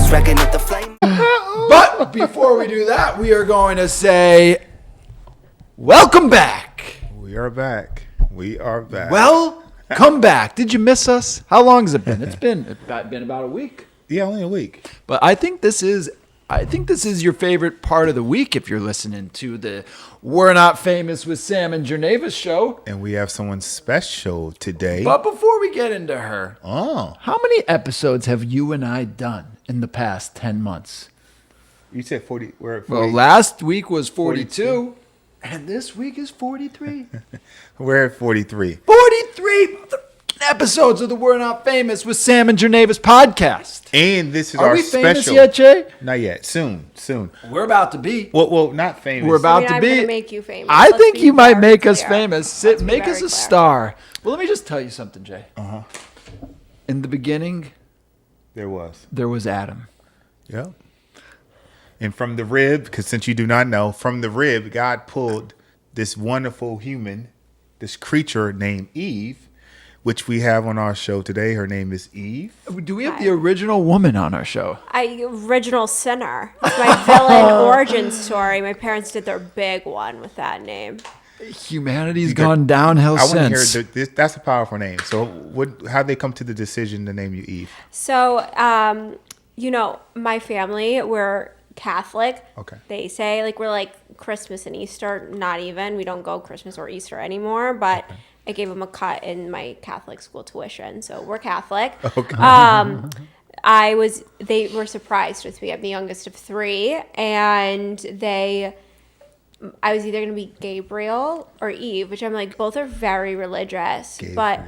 Just racking up the flame. But before we do that, we are going to say, welcome back. We are back. Well, come back. Did you miss us? How long has it been? It's been about a week. Yeah, only a week. But I think this is your favorite part of the week if you're listening to the We're Not Famous with Sam and Jernavis show. And we have someone special today. But before we get into her, Oh. how many episodes have you and I done in the past 10 months? You said 40. We're at 40. Well, last week was 42, and this week is 43. We're at 43. 43 episodes of the We're Not Famous with Sam and Jernavis podcast. And this is Are our we famous special. yet, Jay? Not yet. Soon. We're about to be. Well, not famous. We're about to I'm be. going to make you famous. I Let's think be you might very make us clear. famous. Let's be Make us very a clear. star. Well, let me just tell you something, Jay. Uh-huh. In the beginning, There was. there was Adam. Yeah. And from the rib, because since you do not know, from the rib, God pulled this wonderful human, this creature named Eve, which we have on our show today. Her name is Eve. Do we have the original woman on our show? Original sinner. It's my villain origin story. My parents did their big one with that name. Humanity's gone downhill I want to since. hear this. That's a powerful name. So, how'd they come to the decision to name you Eve? So, my family, we're Catholic. Okay. They say, we're like Christmas and Easter. Not even. We don't go Christmas or Easter anymore, but I gave them a cut in my Catholic school tuition. So we're Catholic. Okay. They were surprised with me. I'm the youngest of three, and I was either going to be Gabriel or Eve, which I'm like, both are very religious, but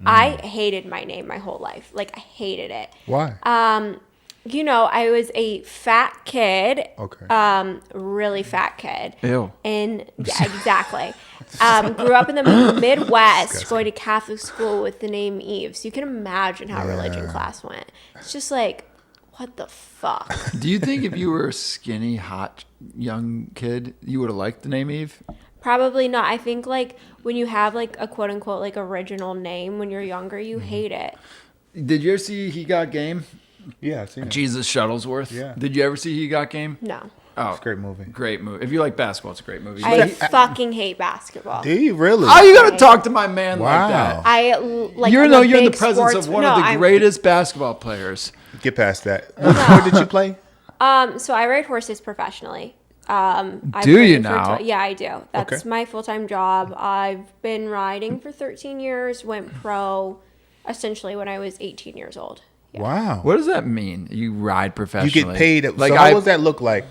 I hated my name my whole life. I hated it. Why? I was a fat kid. Okay. Really fat kid. Ew. And yeah, exactly. Grew up in the Midwest, going to Catholic school with the name Eve. So you can imagine how religion class went. It's just like, what the fuck? Do you think if you were a skinny, hot, young kid, you would have liked the name Eve? Probably not. I think when you have a quote unquote original name when you're younger, you hate it. Did you ever see He Got Game? Yeah, I've seen it. Jesus Shuttlesworth. Yeah. Did you ever see He Got Game? No. Oh, It's a great movie. Great movie. If you like basketball, it's a great movie. I fucking hate basketball. Do you really? How you gonna talk to my man like Wow. that? You're You're in the presence of one of the greatest basketball players. Get past that. What did you play? So I ride horses professionally. I Do you train for now? yeah, I do. That's Okay. my full-time job. I've been riding for 13 years. Went pro, essentially when I was 18 years old. Yeah. Wow. What does that mean? You ride You professionally? get paid. So how does that look like?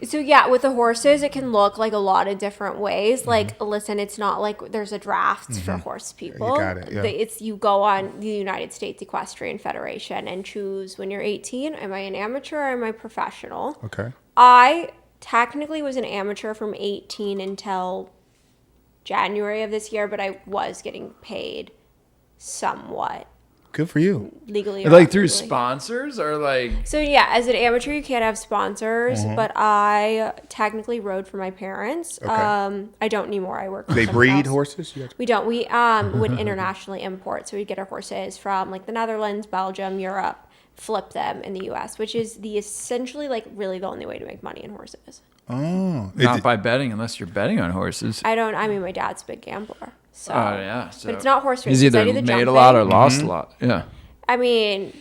So yeah, with the horses, it can look like a lot of different ways. Listen, it's not like there's a draft for horse people. You got it, yeah. You go on the United States Equestrian Federation and choose when you're 18. Am I an amateur or am I professional? Okay. I technically was an amateur from 18 until January of this year, but I was getting paid somewhat Good for you. legally. Like through illegally. sponsors or like? So yeah, as an amateur, you can't have sponsors, but I technically rode for my parents. Okay. I don't anymore. I work. For They someone breed else. horses? You have to- We don't. We would internationally import, so we'd get our horses from the Netherlands, Belgium, Europe, flip them in the U.S., which is essentially really the only way to make money in horses. Oh. Not by betting, unless you're betting on horses. I mean, my dad's a big gambler, so. Oh yeah. So But it's not horse he's racing. either I do the made a jumping. lot or lost a lot. Yeah. I mean,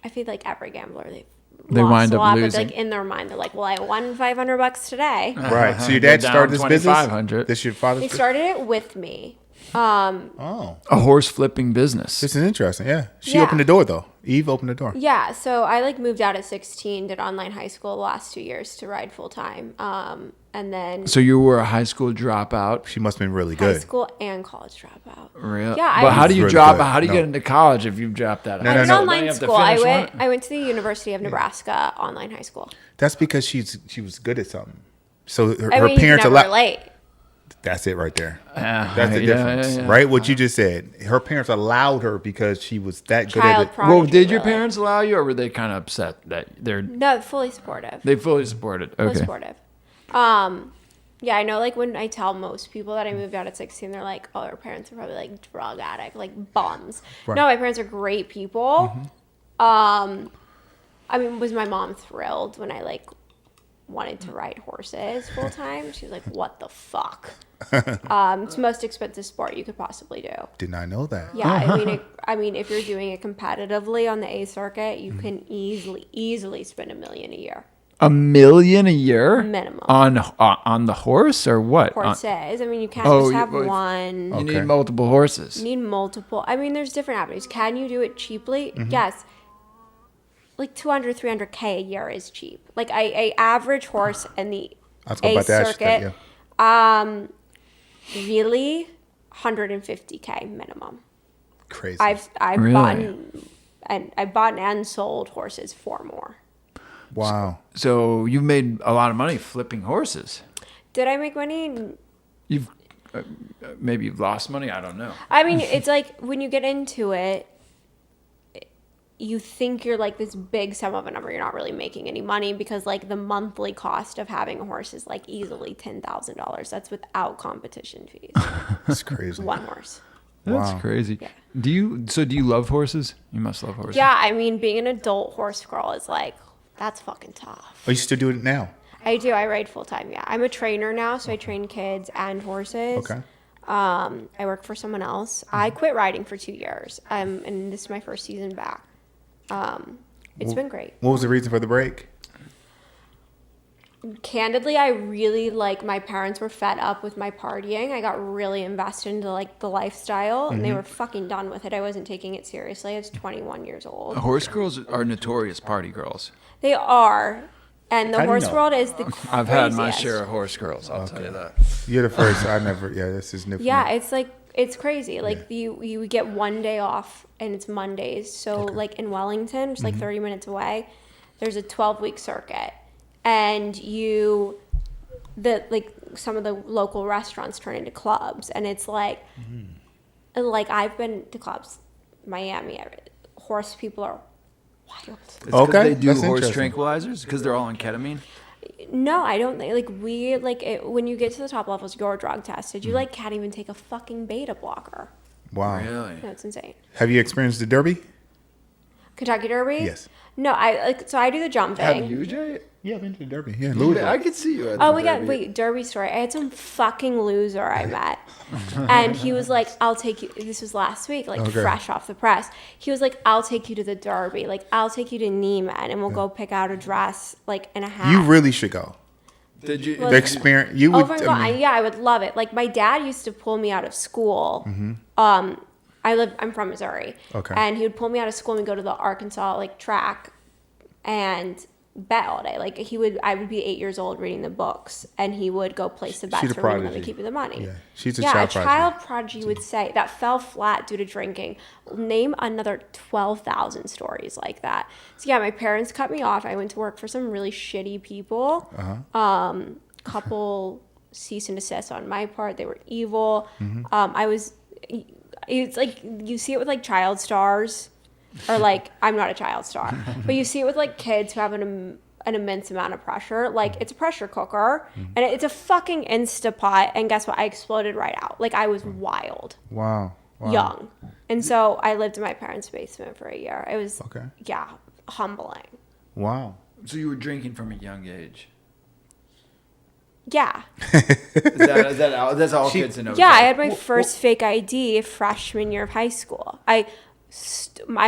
I feel like every gambler They lost wind a up lot, losing. But in their mind, they're like, "Well, I won $500 today." Right. So your They're dad down started this business? 2,500. This your father's They business? started it with me. Oh. A horse flipping business. This is interesting. Yeah. She Yeah. opened the door, though. Eve opened the door. Yeah, so I moved out at 16, did online high school the last 2 years to ride full time, and then So you were a high school dropout. She must have been really high good. school and college dropout. Really? Yeah, But how do you Really drop? good. How do you No. get into college if you've dropped that? No, I no, did no. Don't online you have to school. I finish one? went to the University of Nebraska online high school. That's because she was good at something. So her, I her mean, parents you can never relate. That's it right there. Yeah, That's the yeah, difference, yeah, yeah. right? What you just said. Her parents allowed her because she was that good Child at it. prodigy. Well, did your really. parents allow you, or were they kind of upset that No, fully supportive. they fully supported? Fully Okay. supportive. Yeah, I know. When I tell most people that I moved out at 16, they're like, "Oh, our parents are probably drug addict, bums." Right. No, my parents are great people. I mean, was my mom thrilled when I like wanted to ride horses full time? She was like, "What the fuck?" It's the most expensive sport you could possibly do. Did not know that. Yeah, I mean, if you're doing it competitively on the A circuit, you can easily spend $1 million a year. $1 million a year Minimum. on the horse or what? Horses. I mean, you can't just have well, one. You Okay. need multiple horses. You need multiple. I mean, there's different avenues. Can you do it cheaply? Yes. Like 200, 300K a year is cheap. Like a average horse in the I was A about to ask you that, circuit, yeah. really 150K minimum. Crazy. I've Really? bought and sold horses for more. Wow. So you made a lot of money flipping horses. Did I make money? You've maybe you've lost money. I don't know. I mean, it's like when you get into it, you think you're like this big sum of a number. You're not really making any money because like the monthly cost of having a horse is like easily $10,000. That's without competition fees. That's crazy. One horse. That's Wow. crazy. Yeah. Do you love horses? You must love horses. Yeah, I mean, being an adult horse girl is like, that's fucking tough. Oh, you still do it now? I do. I ride full time. Yeah, I'm a trainer now, so I train kids and horses. Okay. I work for someone else. I quit riding for 2 years. And this is my first season back. It's been great. What was the reason for the break? Candidly, I really like my parents were fed up with my partying. I got really invested into like the lifestyle and they were fucking done with it. I wasn't taking it seriously. I was 21 years old. Horse girls are notorious party girls. They are. And the How do you horse know? world is the craziest. I've had my share of horse girls. I'll tell you that. You're the first. I never. Yeah, this is new. For Yeah, me. it's like it's crazy. Like you get one day off and it's Mondays. So like in Wellington, which is like 30 minutes away, there's a 12-week circuit. And some of the local restaurants turn into clubs, and it's like I've been to clubs, Miami. Horse people are wild. It's 'cause Okay, They do that's horse interesting. tranquilizers because they're all on ketamine. No, I don't think when you get to the top levels, you're drug tested. You can't even take a fucking beta blocker. Wow. Really? No, it's insane. Have you experienced the Derby? Kentucky Derby? Yes. No, I do the jumping. Have you, Jay? Yeah, I've been to the Derby. Yeah, I Louisville. could see you. At Oh, the Derby. Derby story. I had some fucking loser I met. And he was like, I'll take you. This was last week, fresh off the press. He was like, I'll take you to the Derby. Like, I'll take you to Neiman and we'll go pick out a dress, and a hat. You really should go. Did you? The experience. You would. Over and gone. I would love it. Like, my dad used to pull me out of school. I'm from Missouri. Okay. And he would pull me out of school and we'd go to the Arkansas, track and bet all day. I would be 8 years old reading the books, and he would go place the bets She's a for me and let me prodigy. keep you the money. Yeah, she's a a child child prodigy would say that fell flat due to drinking. Name another 12,000 stories like that. So yeah, my parents cut me off. I went to work for some really shitty people. Couple cease and desist on my part. They were evil. It's like you see it with child stars. Or I'm not a child star, but you see it with kids who have an immense amount of pressure. It's a pressure cooker, and it's a fucking Instapot. And guess what? I exploded right out. I was wild, Wow. young, and so I lived in my parents' basement for a year. It was humbling. Wow. So you were drinking from a young age. Yeah, That's all kids know. yeah. I had my first fake ID freshman year of high school. I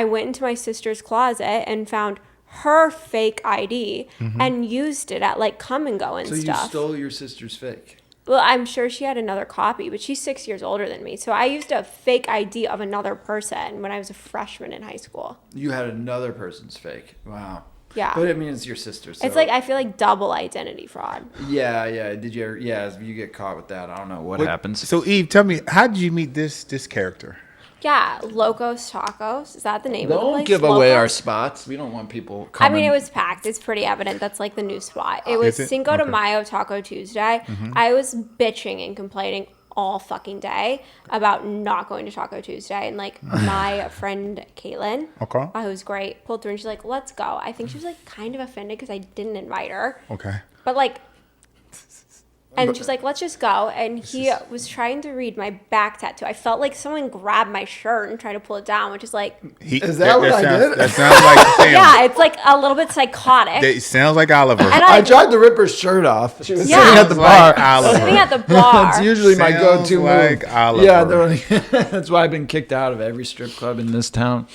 went into my sister's closet and found her fake ID and used it at come and go and So stuff. you stole your sister's fake. Well, I'm sure she had another copy, but she's 6 years older than me. So I used a fake ID of another person when I was a freshman in high school. You had another person's fake. Wow. Yeah. But I mean, it's your sister. So. It's I feel like double identity fraud. Yeah. Did you ever? Yeah. If you get caught with that, I don't know what happens. So Eve, tell me, how did you meet this character? Yeah, Locos Tacos. Is that the name of the place? Don't give away Locos? our spots. We don't want people I coming. mean, it was packed. It's pretty evident. That's the new spot. It was Is it? Cinco de Okay. Mayo Taco Tuesday. I was bitching and complaining all fucking day about not going to Taco Tuesday. And my friend Caitlin, Okay. who's great, pulled through and she's like, let's go. I think she was kind of offended because I didn't invite her. Okay. But And she's like, let's just go. And he was trying to read my back tattoo. I felt like someone grabbed my shirt and tried to pull it down, which is like... Is that what I did? That sounds like Sam. Yeah, it's like a little bit psychotic. It sounds like Oliver. And I tried to rip her shirt off. She was Yeah. sitting at the Like bar. Oliver. Sitting at the bar. It's usually my Sounds go-to like move. Oliver. Yeah, that's why I've been kicked out of every strip club in this town.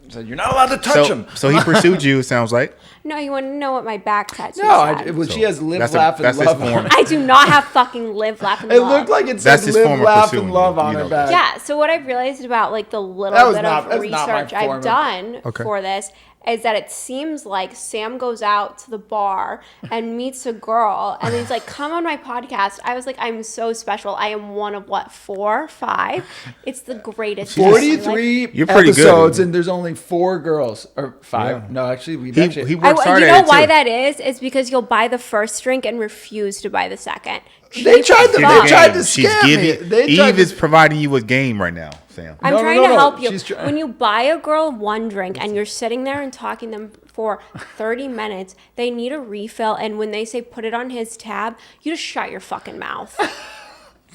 Said you're not allowed to touch him. So he pursued you, it sounds like. No, you want to know what my back tattoo No, said. she has live, that's laugh, and his love. form. I do not have fucking live, laugh, and It love. looked like it said That's his live, form of laugh, pursuing and love you, on you her know. back. Yeah, so what I've realized about like the That little was bit not- of that's not my research form I've of- done Okay. for this is that it seems like Sam goes out to the bar and meets a girl and he's like, come on my podcast. I was like, I'm so special. I am one of 4, 5. It's the greatest. 43 You're pretty good. episodes, and there's only 4 girls. Or 5. Yeah. No, actually, we've He actually... works hard you at know it, why too. that is? It's because you'll buy the first drink and refuse to buy the second. They tried to- Here's they the tried game. to She's scam me. giving. They tried Eve to- is providing you with game right now, Sam. I'm No, trying no, to no. help you. She's try- When you buy a girl one drink and you're sitting there and talking them for 30 minutes, they need a refill. And when they say put it on his tab, you just shut your fucking mouth.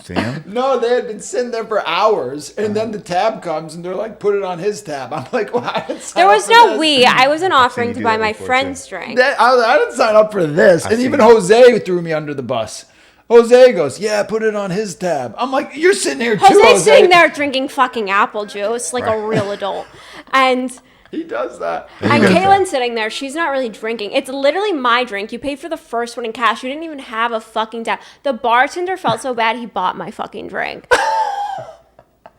Sam? No, they had been sitting there for hours, and then the tab comes, and they're like, put it on his tab. I'm like, well, I didn't sign There up was for no this. we. I wasn't offering you to do buy that my before, friend's too. drink. I didn't sign up for this. And seen even it. Jose threw me under the bus. Jose goes, yeah, put it on his tab. I'm like, you're sitting here too, Jose's Jose. sitting there drinking fucking apple juice like a real adult. And He does that. Kaylin's sitting there. She's not really drinking. It's literally my drink. You paid for the first one in cash. You didn't even have a fucking tab. The bartender felt so bad he bought my fucking drink.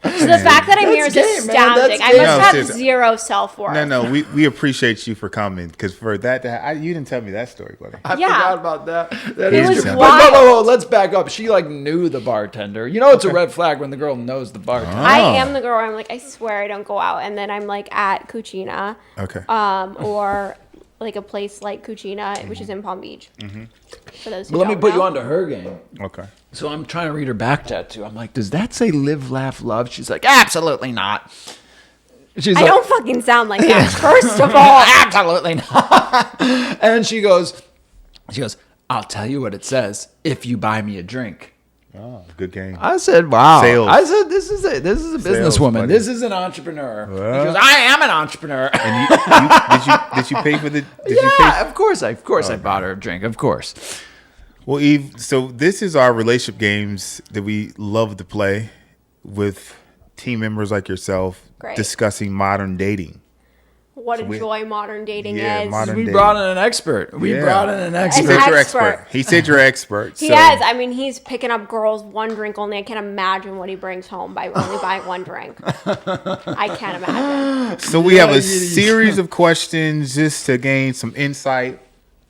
So the fact that I'm here is That's gay, man. astounding. That's I gay. must No, have seriously. zero self-worth. No, we appreciate you for coming because for that, you didn't tell me that story, buddy. I Yeah. forgot about that. That It is was true. wild. But whoa, let's back up. She like knew the bartender. You know it's a red flag when the girl knows the bartender. I am the girl where I'm like, I swear I don't go out. And then I'm like at Cucina. Okay. Or like a place like Cucina, which is in Palm Beach. For those who But let me don't put you know. onto her game. Okay. So I'm trying to read her back tattoo. I'm like, does that say live, laugh, love? She's like, absolutely not. She's I like, don't fucking sound like that, first of all. absolutely not. And she goes, I'll tell you what it says if you buy me a drink. Oh, good game. I said, wow. Sales. I said, this is a businesswoman. buddy. This is an entrepreneur. Well. She goes, I am an entrepreneur. And did you pay for the? Did you pay? Yeah, of course I bought her a drink. Of course. Well, Eve, so this is our relationship games that we love to play with team members like yourself, Great. discussing modern dating. What a we- joy modern dating Yeah, is. modern- We dating. brought in an expert. Yeah. He An He said you're expert. expert. He said you're expert. He so- has. I mean, he's picking up girls one drink only. I can't imagine what he brings home by only buying one drink. I can't imagine. So we have Yeah, a series of questions just to gain some insight,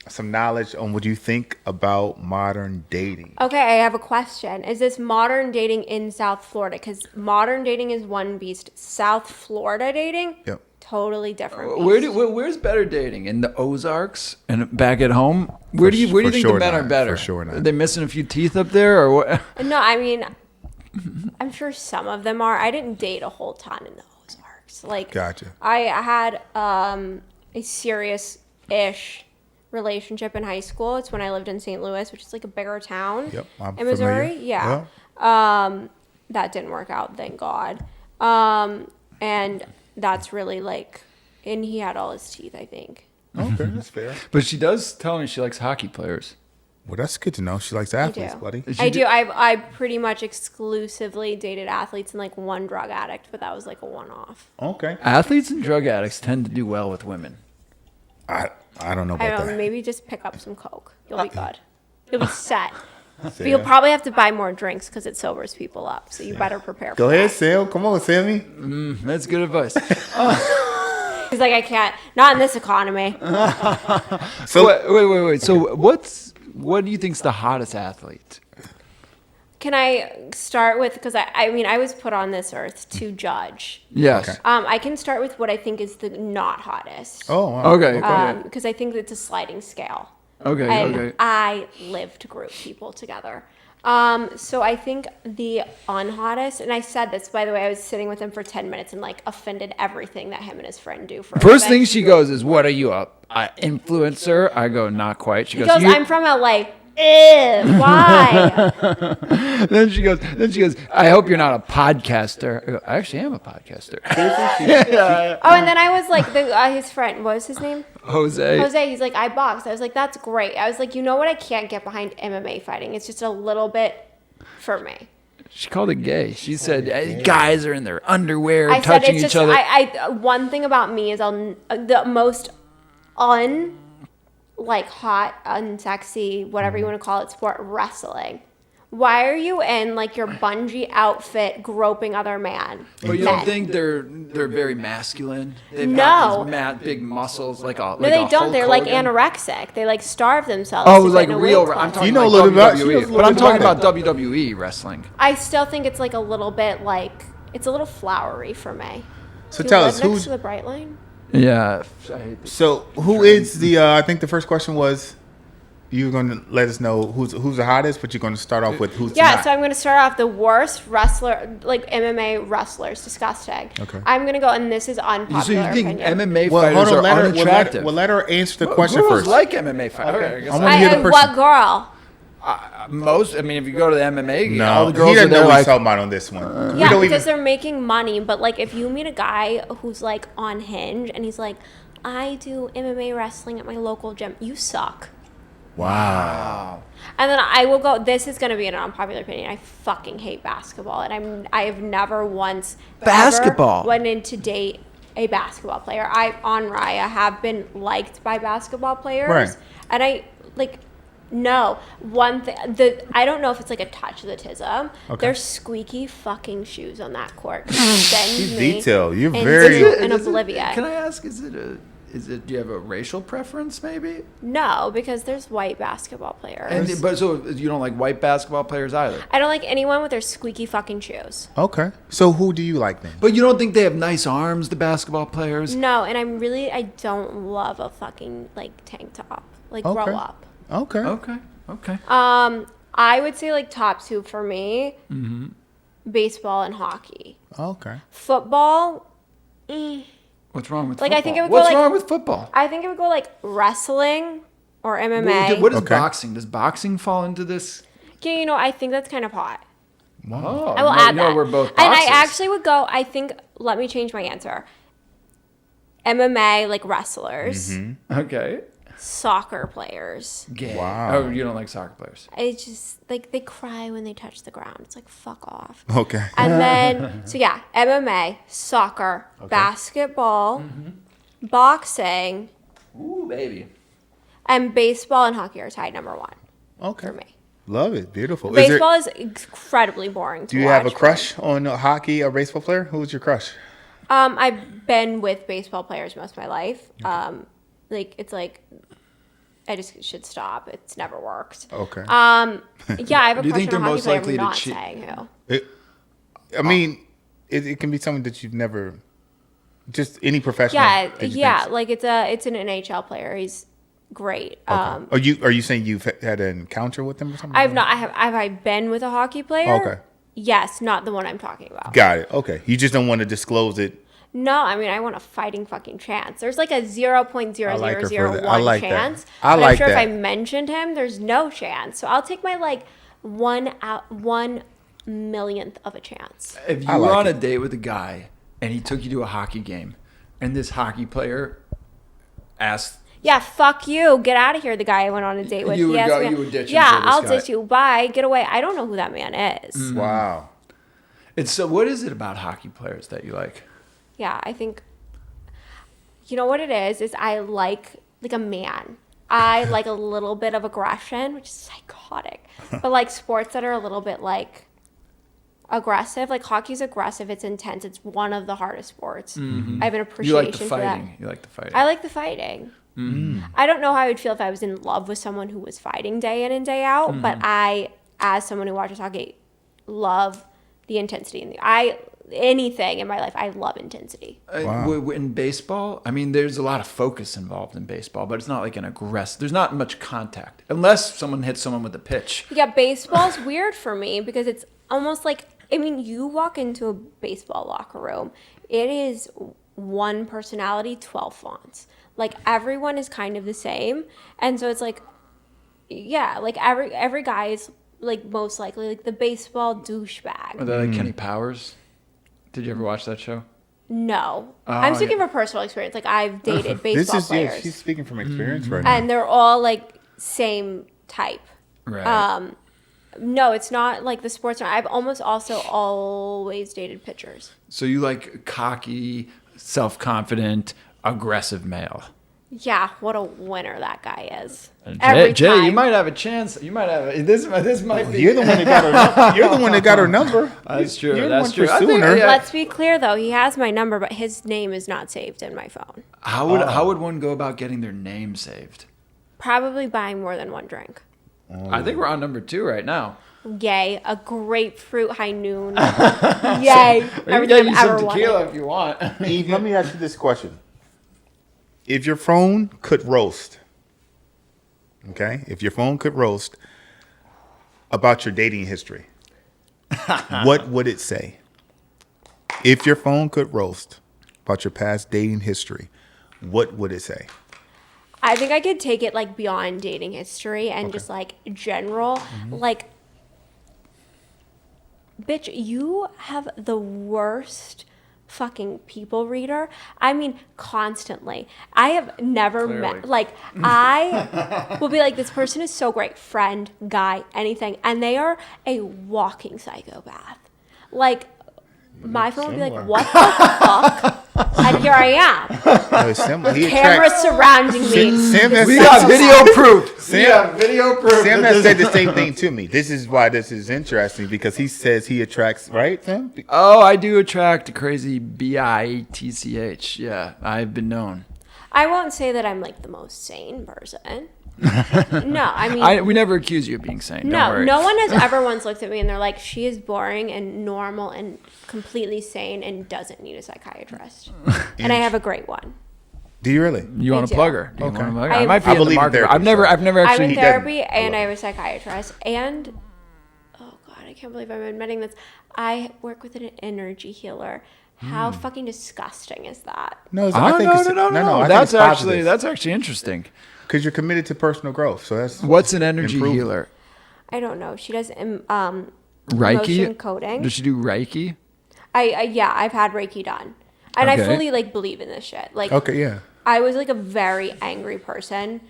some knowledge on what you think about modern dating. Okay, I have a question. Is this modern dating in South Florida? Because modern dating is one beast. South Florida dating, Yep. totally different beast. Where's better dating? In the Ozarks and back at home? Where do you for think the sure men not. are better? For sure not. Are they missing a few teeth up there or what? No, I mean, I'm sure some of them are. I didn't date a whole ton in the Ozarks. Like, Gotcha. I had a serious-ish relationship in high school. It's when I lived in St. Louis, which is like a bigger town Yep, I'm in Missouri. familiar. Yeah. That didn't work out, thank God. And that's really like, and he had all his teeth, I think. Okay, that's fair. But she does tell me she likes hockey players. Well, that's good to know. She likes I athletes, do. buddy. I do. I pretty much exclusively dated athletes and like one drug addict, but that was like a one-off. Okay. Athletes and drug addicts tend to do well with women. I don't know I about don't know, that. maybe just pick up some Coke. You'll be good. You'll be set. But Sam. you'll probably have to buy more drinks because it sobers people up. So you better prepare for Go ahead, that. Sam. Come on, Sammy. That's good advice. He's like, I can't. Not in this economy. So Wait. So what do you think's the hottest athlete? Can I start with, because I mean, I was put on this earth to judge. Yes. Okay. I can start with what I think is the not hottest. oh, wow. Okay. Because I think it's a sliding scale. Okay. And Okay. I live to group people together. So I think the unhottest, and I said this, by the way, I was sitting with him for 10 minutes and like offended everything that him and his friend do for a First living. thing she goes is, "What are you, a influencer?" I go, "Not quite." She He goes, goes, I'm from LA. Why? Then she goes, I hope you're not a podcaster. I go, I actually am a podcaster. Oh, and then I was like, his friend, what was his name? Jose. He's like, I box. I was like, that's great. I was like, you know what? I can't get behind MMA fighting. It's just a little bit for me. She called it gay. She said guys are in their underwear I said touching it's just, each other. one thing about me is the most hot, unsexy, whatever you want to call it, sport, wrestling. Why are you in like your bungee outfit groping other men? But you don't think they're very masculine? They've No. got these big muscles like a No, they a don't. Hulk They're like Hogan. anorexic. They like starve themselves. Oh, to like fit in a real. weight I'm class. talking You know like a little bit- WWE, you know a but I'm little talking bit about WWE wrestling. I still think it's like a little bit like it's a little flowery for me. So Do you tell live us next who's to the Bright Line? Yeah. I hate this. so who is the? I think the first question was. You're going to let us know who's the hottest, but you're going to start off with who's Yeah, not. so I'm going to start off the worst wrestler, like MMA wrestlers, disgusting. Okay. I'm going to go, and this is unpopular So you think opinion. MMA Well, fighters hold on. are unattractive? Let her answer the question Girls first. like MMA fighters. Okay, I guess I wanna hear the person. What girl? most. I mean, if you go to the MMA, No, all the he girls are doesn't know there what he's like. talking about on this one. We Yeah, don't because even. they're making money. But like, if you meet a guy who's like on Hinge and he's like, I do MMA wrestling at my local gym, you suck. Wow. And then I will go. This is going to be an unpopular opinion. I fucking hate basketball, and I have never once Basketball? ever went in to date a basketball player. On Raya have been liked by basketball players, Right. and I like. No, one thing. I don't know if it's like a touch of the tism. Okay. There's squeaky fucking shoes on that court. Send She's me detailed. You're into very- an oblivion. Can I ask? Do you have a racial preference maybe? No, because there's white basketball players. But so you don't like white basketball players either. I don't like anyone with their squeaky fucking shoes. Okay. So who do you like then? But you don't think they have nice arms, the basketball players? No, and I don't love a fucking like tank top. Like Okay. grow up. Okay. Okay. I would say like top two for me, Mm-hmm. baseball and hockey. Okay. Football, What's wrong with Like, football? I think it would go What's like- wrong with football? I think it would go like wrestling or MMA. What is Okay. boxing? Does boxing fall into this? Yeah, I think that's kind of hot. Oh, I will add that. We're both and I boxers. actually would go. I think. Let me change my answer. MMA like wrestlers, Mm-hmm. Okay. soccer players. Gay. Wow. Oh, you don't like soccer players? I just like they cry when they touch the ground. It's like fuck off. Okay. And then, so yeah, MMA, soccer, basketball, boxing, Ooh, baby. and baseball and hockey are tied number one Okay. for me. Love it. Beautiful. Is there- Baseball is incredibly boring to do you watch. have a crush on a hockey or baseball player? Who's your crush? I've been with baseball players most of my life. It's like I just should stop. It's never worked. Okay. Yeah, I have a Do you crush think on a they're hockey most player. likely I'm to not cheat? saying who. I mean, it can be someone that you've never, just any professional. Yeah, that you yeah. think's- Like it's an NHL player. He's great. Okay. Are you saying you've had an encounter with them or something? I've not. Have I been with a hockey player? Okay. Yes, not the one I'm talking about. Got it. Okay. You just don't want to disclose it. No, I mean I want a fighting fucking chance. There's like a I like her for that. 0.0001 I like that. chance. I And like I'm sure that. if I mentioned him, there's no chance. So I'll take my like 1/1,000,000th of a chance. If you I were like on a it. date with a guy and he took you to a hockey game, and this hockey player asked, Yeah, fuck you. Get out of here. The guy I went on a date with. You would He asked go- me- you would ditch him Yeah, for this I'll guy. ditch you. Bye. Get away. I don't know who that man is. Wow. "It's so. What is it about hockey players that you like?" Yeah, I think you know what it is I like a man. I like a little bit of aggression, which is psychotic. But like sports that are a little bit like aggressive, like hockey's aggressive, it's intense, it's one of the hardest sports. I have an You appreciation like the for that. fighting. You like the fighting. I like the fighting. I don't know how I would feel if I was in love with someone who was fighting day in and day out, but I, as someone who watches hockey, love the intensity and anything in my life. I love intensity. Wow. In baseball, I mean, there's a lot of focus involved in baseball, but it's not like an aggressive. There's not much contact unless someone hits someone with a pitch. Yeah, baseball's weird for me because it's almost like, I mean, you walk into a baseball locker room, it is one personality, 12 fonts. Like everyone is kind of the same. And so it's like, Yeah, like every guy is like most likely like the baseball douchebag. Are they like Kenny Powers? Did you ever watch that show? No, Oh, I'm speaking from personal experience. Like I've dated baseball players, she's speaking from experience right now. and they're all like same type. Right. No, it's not like the sports. I've almost also always dated pitchers. So you like cocky, self-confident, aggressive male. Yeah, what a winner that guy is. Jay, you might have a chance. You might have this might be. You're the one that got her. You're the one that got her number. That's true. You're That's the true. one I think, pursuing her. yeah. Let's be clear though, he has my number, but his name is not saved in my phone. How would one go about getting their name saved? Probably buying more than one drink. I think we're on number 2 right now. Yay, a grapefruit high noon. Yay, We can everything get you I've some ever tequila wanted. if you want. Eve, let me ask you this question: if your phone could roast, okay, if your phone could roast about your dating history, what would it say? If your phone could roast about your past dating history, what would it say? I think I could take it like beyond dating history and just like general, like, bitch, you have the worst fucking people reader. I mean, constantly. I have never met, like, I will be like, this person is so great, friend, guy, anything, and they are a walking psychopath. Like, my phone would be like, what the fuck? And here I am. He Cameras surrounding me. Sam, We got video proof. We got video proof. Sam has said the same thing to me. This is why this is interesting, because he says he attracts, right, Sam? Oh, I do attract a crazy bitch. Yeah, I've been known. I won't say that I'm like the most sane person. No, I mean, We never accuse you of being sane. Don't no, worry. no one has ever once looked at me and they're like, she is boring and normal and completely sane and doesn't need a psychiatrist. And I have a great one. Do you really? You want Me to too. plug her? Do you Okay. want to plug her? I I might be I in the believe in market. therapy, I've never I'm actually. in he therapy doesn't. and I have a psychiatrist. And, oh God, I can't believe I'm admitting this. I work with an energy healer. How fucking disgusting is that? No, Oh, no. I think That's it's positive. that's actually interesting. Because you're committed to personal growth. So that's What's an energy improvement. healer? I don't know. She does Reiki? motion coding. Does she do Reiki? Yeah, I've had Reiki done. And I Okay. fully like believe in this shit. Like, Okay, yeah. I was like a very angry person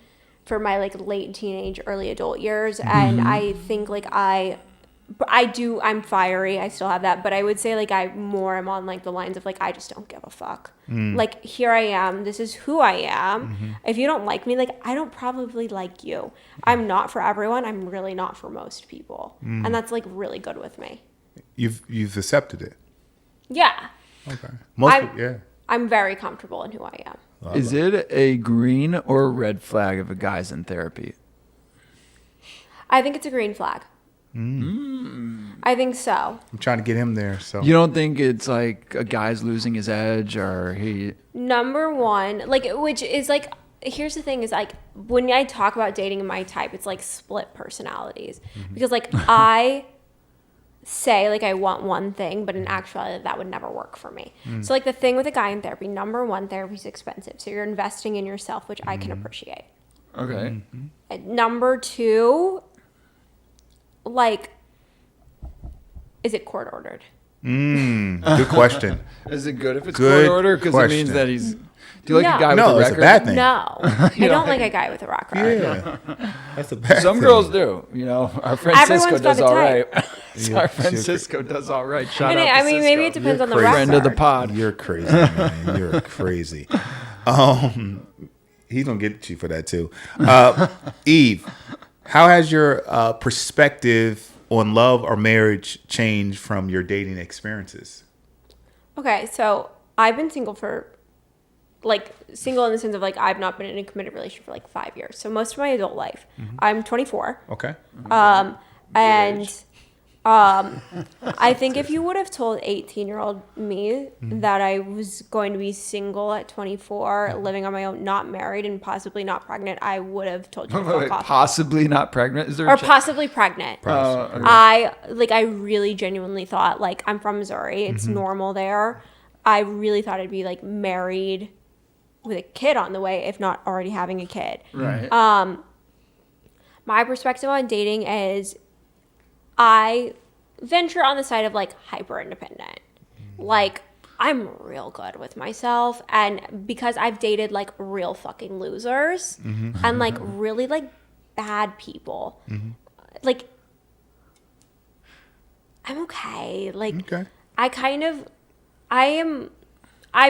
for my like late teenage, early adult years. And I think like I'm fiery. I still have that. But I would say like I more am on like the lines of like, I just don't give a fuck. Like, here I am. This is who I am. If you don't like me, like, I don't probably like you. I'm not for everyone. I'm really not for most people. And that's like really good with me. You've accepted it. Yeah. Okay. I'm- I'm very comfortable in who I am. Is it a green or a red flag if a guy's in therapy? I think it's a green flag. I think so. I'm trying to get him there. So You don't think it's like a guy's losing his edge or he? Number one, like, which is like, here's the thing is like, when I talk about dating in my type, it's like split personalities. Because like, I say like I want one thing, but in actuality that would never work for me. So like the thing with a guy in therapy, number one, therapy is expensive. So you're investing in yourself, which I can appreciate. Okay. And number two, like, is it court ordered? good question. Is it good if it's Good court order? Because it means question. that he's. Do you like No. a guy with No, a it's record? a bad thing. No, I don't like a guy with a rock record. Yeah, that's a bad Some thing. girls do. You know, our friend Everyone's Cisco got does a all type. right. Yeah, Our friend she's- Cisco does all right. Shout And out I to mean, Cisco. maybe it depends on the crazy. record. Friend of the pod. You're crazy, man. You're crazy. He's gonna get you for that too. Eve, how has your perspective on love or marriage changed from your dating experiences? Okay, so I've been single for, like, single in the sense of, like, I've not been in a committed relationship for, like, 5 years. So most of my adult life. I'm 24. Okay. And I think if you would have told 18-year-old me that I was going to be single at 24, living on my own, not married, and possibly not pregnant, I would have told you to fuck off. Possibly not pregnant. Is there? Or possibly pregnant. Okay. I really genuinely thought, like, I'm from Missouri. It's normal there. I really thought I'd be, like, married with a kid on the way, if not already having a kid. Right. my perspective on dating is I venture on the side of like hyper independent. Like I'm real good with myself, and because I've dated like real fucking losers and like really like bad people, like I'm okay. Like Okay. I'll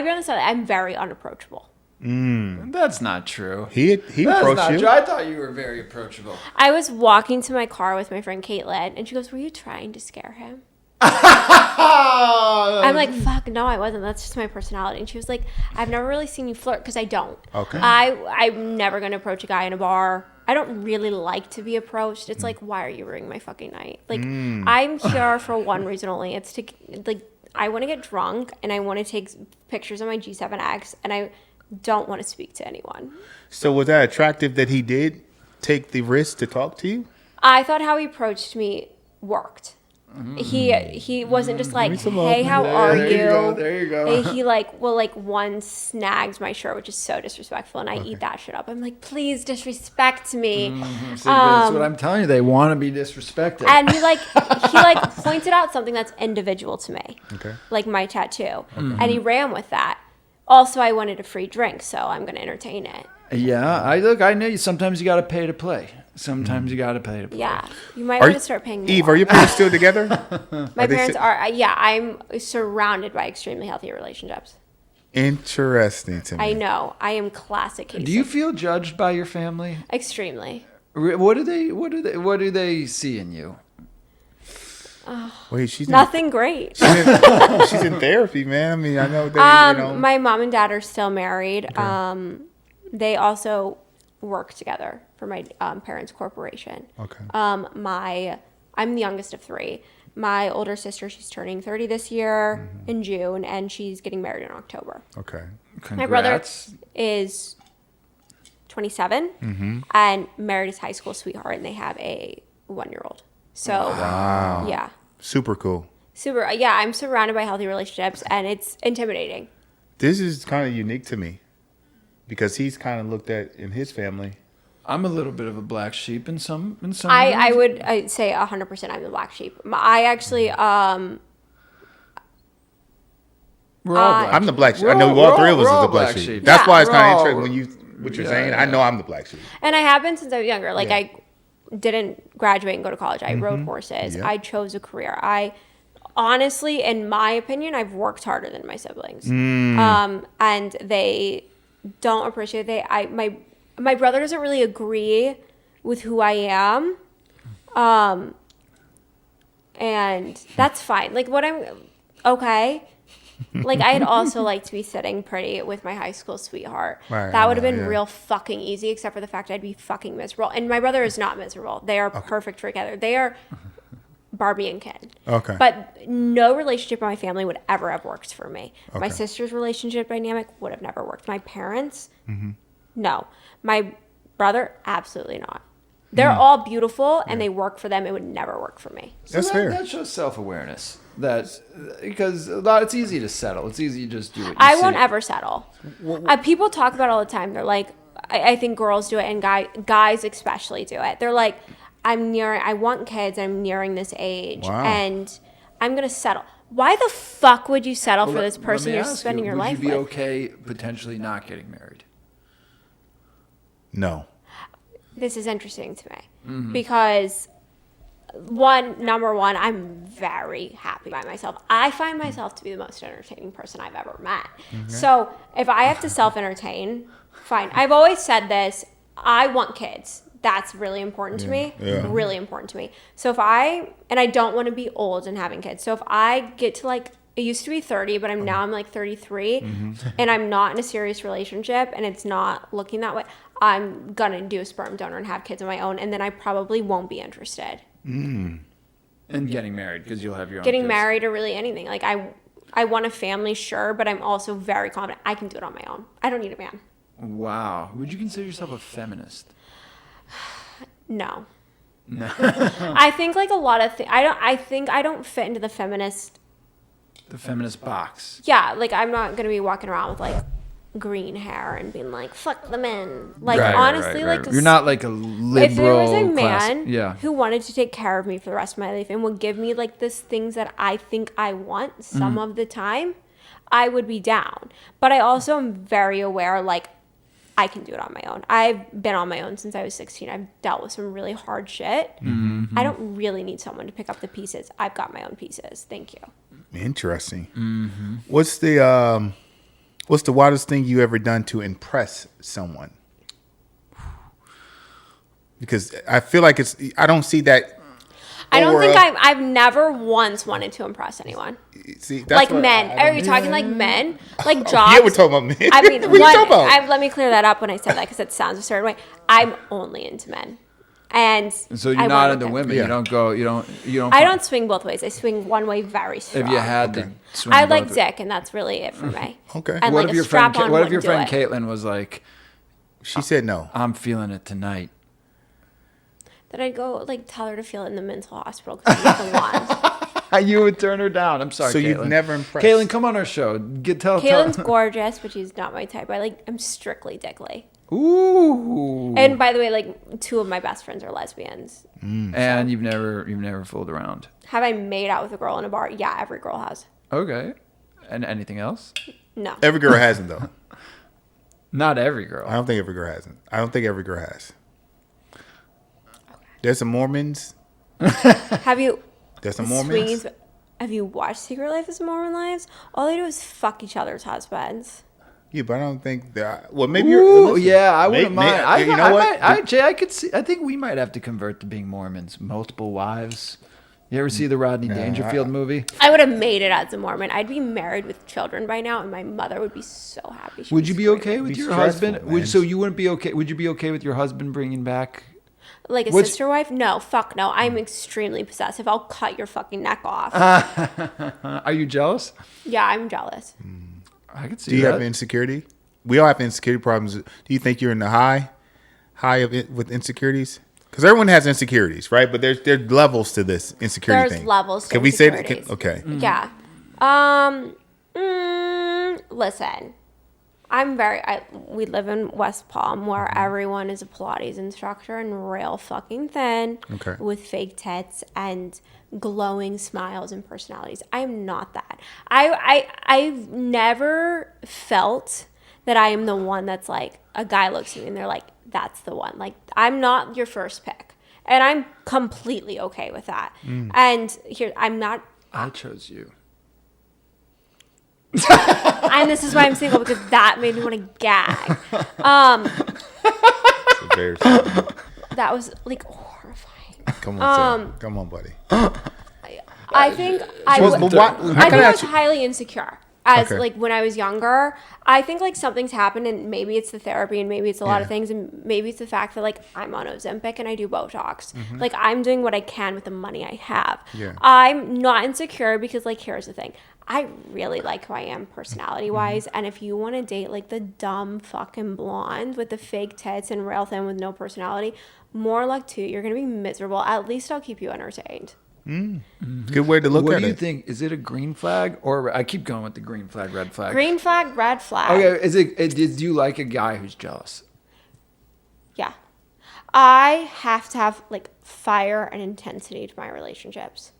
be honest, I'm very unapproachable. That's not true. He That's approached not you. true. I thought you were very approachable. I was walking to my car with my friend Caitlin, and she goes, "Were you trying to scare him?" I'm like, "Fuck, no, I wasn't. That's just my personality." And she was like, "I've never really seen you flirt because I don't. Okay. I'm never gonna approach a guy in a bar. I don't really like to be approached. It's like, why are you ruining my fucking night? Like, I'm here for one reason only. It's to like, I want to get drunk and I want to take pictures of my G7X, and I don't want to speak to anyone." So was that attractive that he did take the risk to talk to you? I thought how he approached me worked. He wasn't just like, "Hey, how are There you?" you go, there you go. He like one snags my shirt, which is so disrespectful, and I eat that shit up. I'm like, "Please disrespect me." See, that's what I'm telling you. They want to be disrespected. And he pointed out something that's individual to me, Okay. like my tattoo, and he ran with that. Also, I wanted a free drink, so I'm going to entertain it. Yeah, I know you. Sometimes you got to pay to play. Sometimes you got to pay to play. Yeah, you might Are want you- to start paying more. Eve, are your parents still together? My are they parents si- are. Yeah, I'm surrounded by extremely healthy relationships. Interesting to me. I know. I am classic case. Do you feel judged by your family? Extremely. What do they see in you? Wait, she's Nothing great. she's in therapy, man. I mean, I know they, My mom and dad are still married. They also work together for my parents' corporation. Okay. I'm the youngest of three. My older sister, she's turning 30 this year in June, and she's getting married in October. Okay. My brother Congrats. is 27 and married his high school sweetheart, and they have a 1-year-old. So, yeah. Super cool. Super. Yeah, I'm surrounded by healthy relationships, and it's intimidating. This is kind of unique to me because he's kind of looked at in his family. I'm a little bit of a black sheep in some. I'd say 100% I'm the black sheep. I actually, We're all black. I'm the black sheep. We're I know all- all three of us we're is all the black black sheep. sheep. That's Yeah. why it's kind We're of all- interesting what you're Yeah, saying. yeah. I know I'm the black sheep. and I have been since I was younger. Like, Yeah. I didn't graduate and go to college. I rode horses. Yeah. I chose a career. I honestly, in my opinion, I've worked harder than my siblings. And they don't appreciate my brother doesn't really agree with who I am. And that's fine. Like, okay. Like, I'd also like to be sitting pretty with my high school sweetheart. Right, That would have been yeah. real fucking easy, except for the fact I'd be fucking miserable. And my brother is not miserable. They are perfect together. They are Barbie and Ken. Okay. But no relationship in my family would ever have worked for me. My Okay. sister's relationship dynamic would have never worked. My parents, Mm-hmm. no. My brother, absolutely not. They're all beautiful and they work for them. It would never work for me. That's fair. That shows self-awareness. Because it's easy to settle. It's easy to just do what you I see. won't ever settle. People talk about it all the time. They're like, I think girls do it and guys especially do it. They're like, I want kids. I'm nearing this age Wow. and I'm going to settle. Why the fuck would you settle for Well, this let person me you're ask spending you, your life would you be with? okay potentially not getting married? No. This is interesting to me because number one, I'm very happy by myself. I find myself to be the most entertaining person I've ever met. So if I have to self-entertain, fine. I've always said this. I want kids. That's really important to me. Yeah. Really important to me. So I don't want to be old and having kids. So if I get to like, it used to be 30, but now I'm like 33 and I'm not in a serious relationship and it's not looking that way, I'm going to do a sperm donor and have kids of my own. And then I probably won't be interested. And getting married because you'll have your own Getting kids. married or really anything. Like I want a family, sure, but I'm also very confident I can do it on my own. I don't need a man. Wow. Would you consider yourself a feminist? No. I think like a lot of things. I think I don't fit into the feminist. The feminist box. Yeah, like I'm not gonna be walking around with like green hair and being like, fuck the men. Like, Right, honestly, right, like, right. You're not like a liberal. if there was a class- man yeah. who wanted to take care of me for the rest of my life and would give me like this things that I think I want some of the time, I would be down. But I also am very aware, like, I can do it on my own. I've been on my own since I was 16. I've dealt with some really hard shit. I don't really need someone to pick up the pieces. I've got my own pieces. Thank you. Interesting. What's the wildest thing you ever done to impress someone? Because I feel like I don't see that. I don't think aura. I've never once wanted to impress anyone. See, that's Like what men. I Are you talking like men? Like jobs? Yeah, we're talking about men. I mean, What are you talking about? let me clear that up when I said that because it sounds a certain way. I'm only into men. And So you're I not went into with women. Yeah. You don't go. You don't. I don't swing both ways. I swing one way very strong. If you had to swing I like both- dick, and that's really it for me. Okay. And What like if a your friend? strap-on What if your wouldn't friend do it. Caitlin was like, She said no. "I'm feeling it tonight." Then I'd go like tell her to feel it in the mental hospital because I'm the one. You would turn her down. I'm sorry. So Caitlin. you've never impressed. Caitlin, come on our show. Tell. Caitlin's gorgeous, but she's not my type. I'm strictly dickly. Ooh. And by the way, like 2 of my best friends are lesbians. And you've never fooled around. Have I made out with a girl in a bar? Yeah, every girl has. Okay. And anything else? No. Every girl hasn't though. Not every girl. I don't think every girl hasn't. I don't think every girl has. There's some Mormons. Have you? There's some swinging- Mormons. Have you watched Secret Life of Mormon Lives? All they do is fuck each other's husbands. Yeah, but I don't think that. Well, maybe Ooh, you're. Listen, yeah, I wouldn't mind. you know what? Jay, I could see. I think we might have to convert to being Mormons. Multiple wives. You ever see the Rodney Dangerfield movie? I would have made it as a Mormon. I'd be married with children by now, and my mother would be so happy. She Would was you be screaming. okay with Be your stressful, husband? man. So you wouldn't be okay? Would you be okay with your husband bringing back? Like a What's- sister wife? No, fuck no. I'm extremely possessive. I'll cut your fucking neck off. Are you jealous? Yeah, I'm jealous. I could see Do you that. have insecurity? We all have insecurity problems. Do you think you're in the high of it with insecurities? Because everyone has insecurities, right? But there's levels to this insecurity There's thing. levels to Can we say that? insecurities. Okay. Yeah. Listen, we live in West Palm where everyone is a Pilates instructor and real fucking thin Okay. with fake tits and glowing smiles and personalities. I am not that. I've never felt that I am the one that's like, a guy looks at me and they're like, that's the one. Like, I'm not your first pick. And I'm completely okay with that. And here, I'm not. I chose you. And this is why I'm single, because that made me want to gag. It's very sad. That was like horrifying. Come on, Sam. Come on, buddy. I think I But was, why- I how think can I I ask was you- highly insecure. As Okay. like when I was younger, I think like something's happened, and maybe it's the therapy, and maybe it's a lot of things, and maybe it's the fact that like I'm on Ozempic and I do Botox. Like I'm doing what I can with the money I have. Yeah. I'm not insecure because like here's the thing. I really like who I am personality wise, and if you want to date like the dumb fucking blonde with the fake tits and rail thin with no personality, more luck to you. You're gonna be miserable. At least I'll keep you entertained. Good way to look What at do you it. think? Is it a green flag or I keep going with the green flag, red flag? Green flag, red flag. Okay, do you like a guy who's jealous? Yeah. I have to have like fire and intensity to my relationships.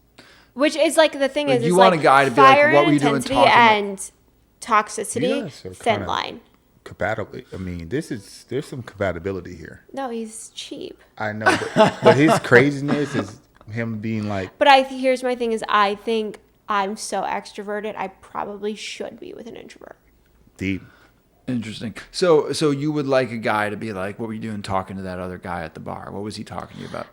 Which is like the thing Like, is you it's want like a guy to be like, fire what and were you doing intensity talking about- and toxicity, You guys are thin kinda- line. Compatible. I mean, there's some compatibility here. No, he's cheap. I know, but his craziness is him being like, But here's my thing is I think I'm so extroverted, I probably should be with an introvert. deep. Interesting. So you would like a guy to be like, what were you doing talking to that other guy at the bar? What was he talking to you about?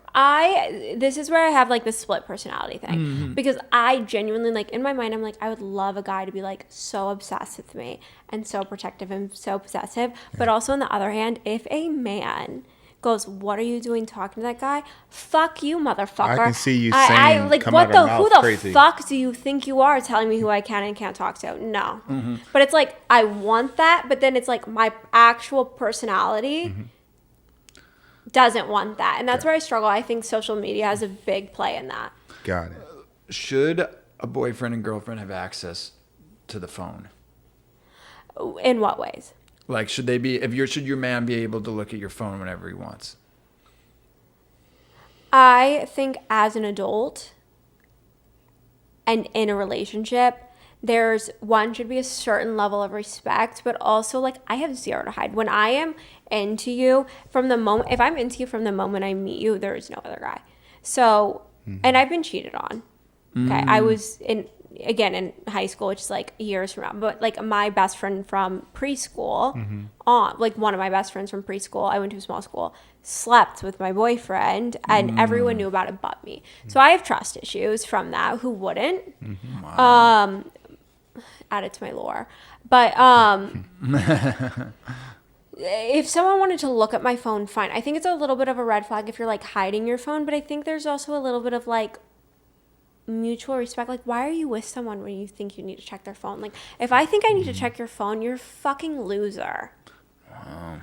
This is where I have like the split personality thing because I genuinely like in my mind I'm like I would love a guy to be like so obsessed with me and so protective and so possessive, but also on the other hand, if a man goes, what are you doing talking to that guy? Fuck you, motherfucker. I can see you I saying, like come what out the of who mouth the crazy. fuck do you think you are telling me who I can and can't talk to? No. But it's like I want that, but then it's like my actual personality doesn't want that. And that's where I struggle. I think social media has a big play in that. Got it. Should a boyfriend and girlfriend have access to the phone? In what ways? Like, should your man be able to look at your phone whenever he wants? I think as an adult and in a relationship, should be a certain level of respect, but also like I have zero to hide. When I am into you if I'm into you from the moment I meet you, there is no other guy. So, and I've been cheated on. Okay. I was in high school, which is like years from now, but like my best friend from preschool one of my best friends from preschool, I went to a small school, slept with my boyfriend and everyone knew about it but me. So I have trust issues from that. Who wouldn't? Wow. Add it to my lore. But if someone wanted to look at my phone, fine. I think it's a little bit of a red flag if you're like hiding your phone, but I think there's also a little bit of like mutual respect. Like, why are you with someone when you think you need to check their phone? Like, if I think I need to check your phone, you're a fucking loser. I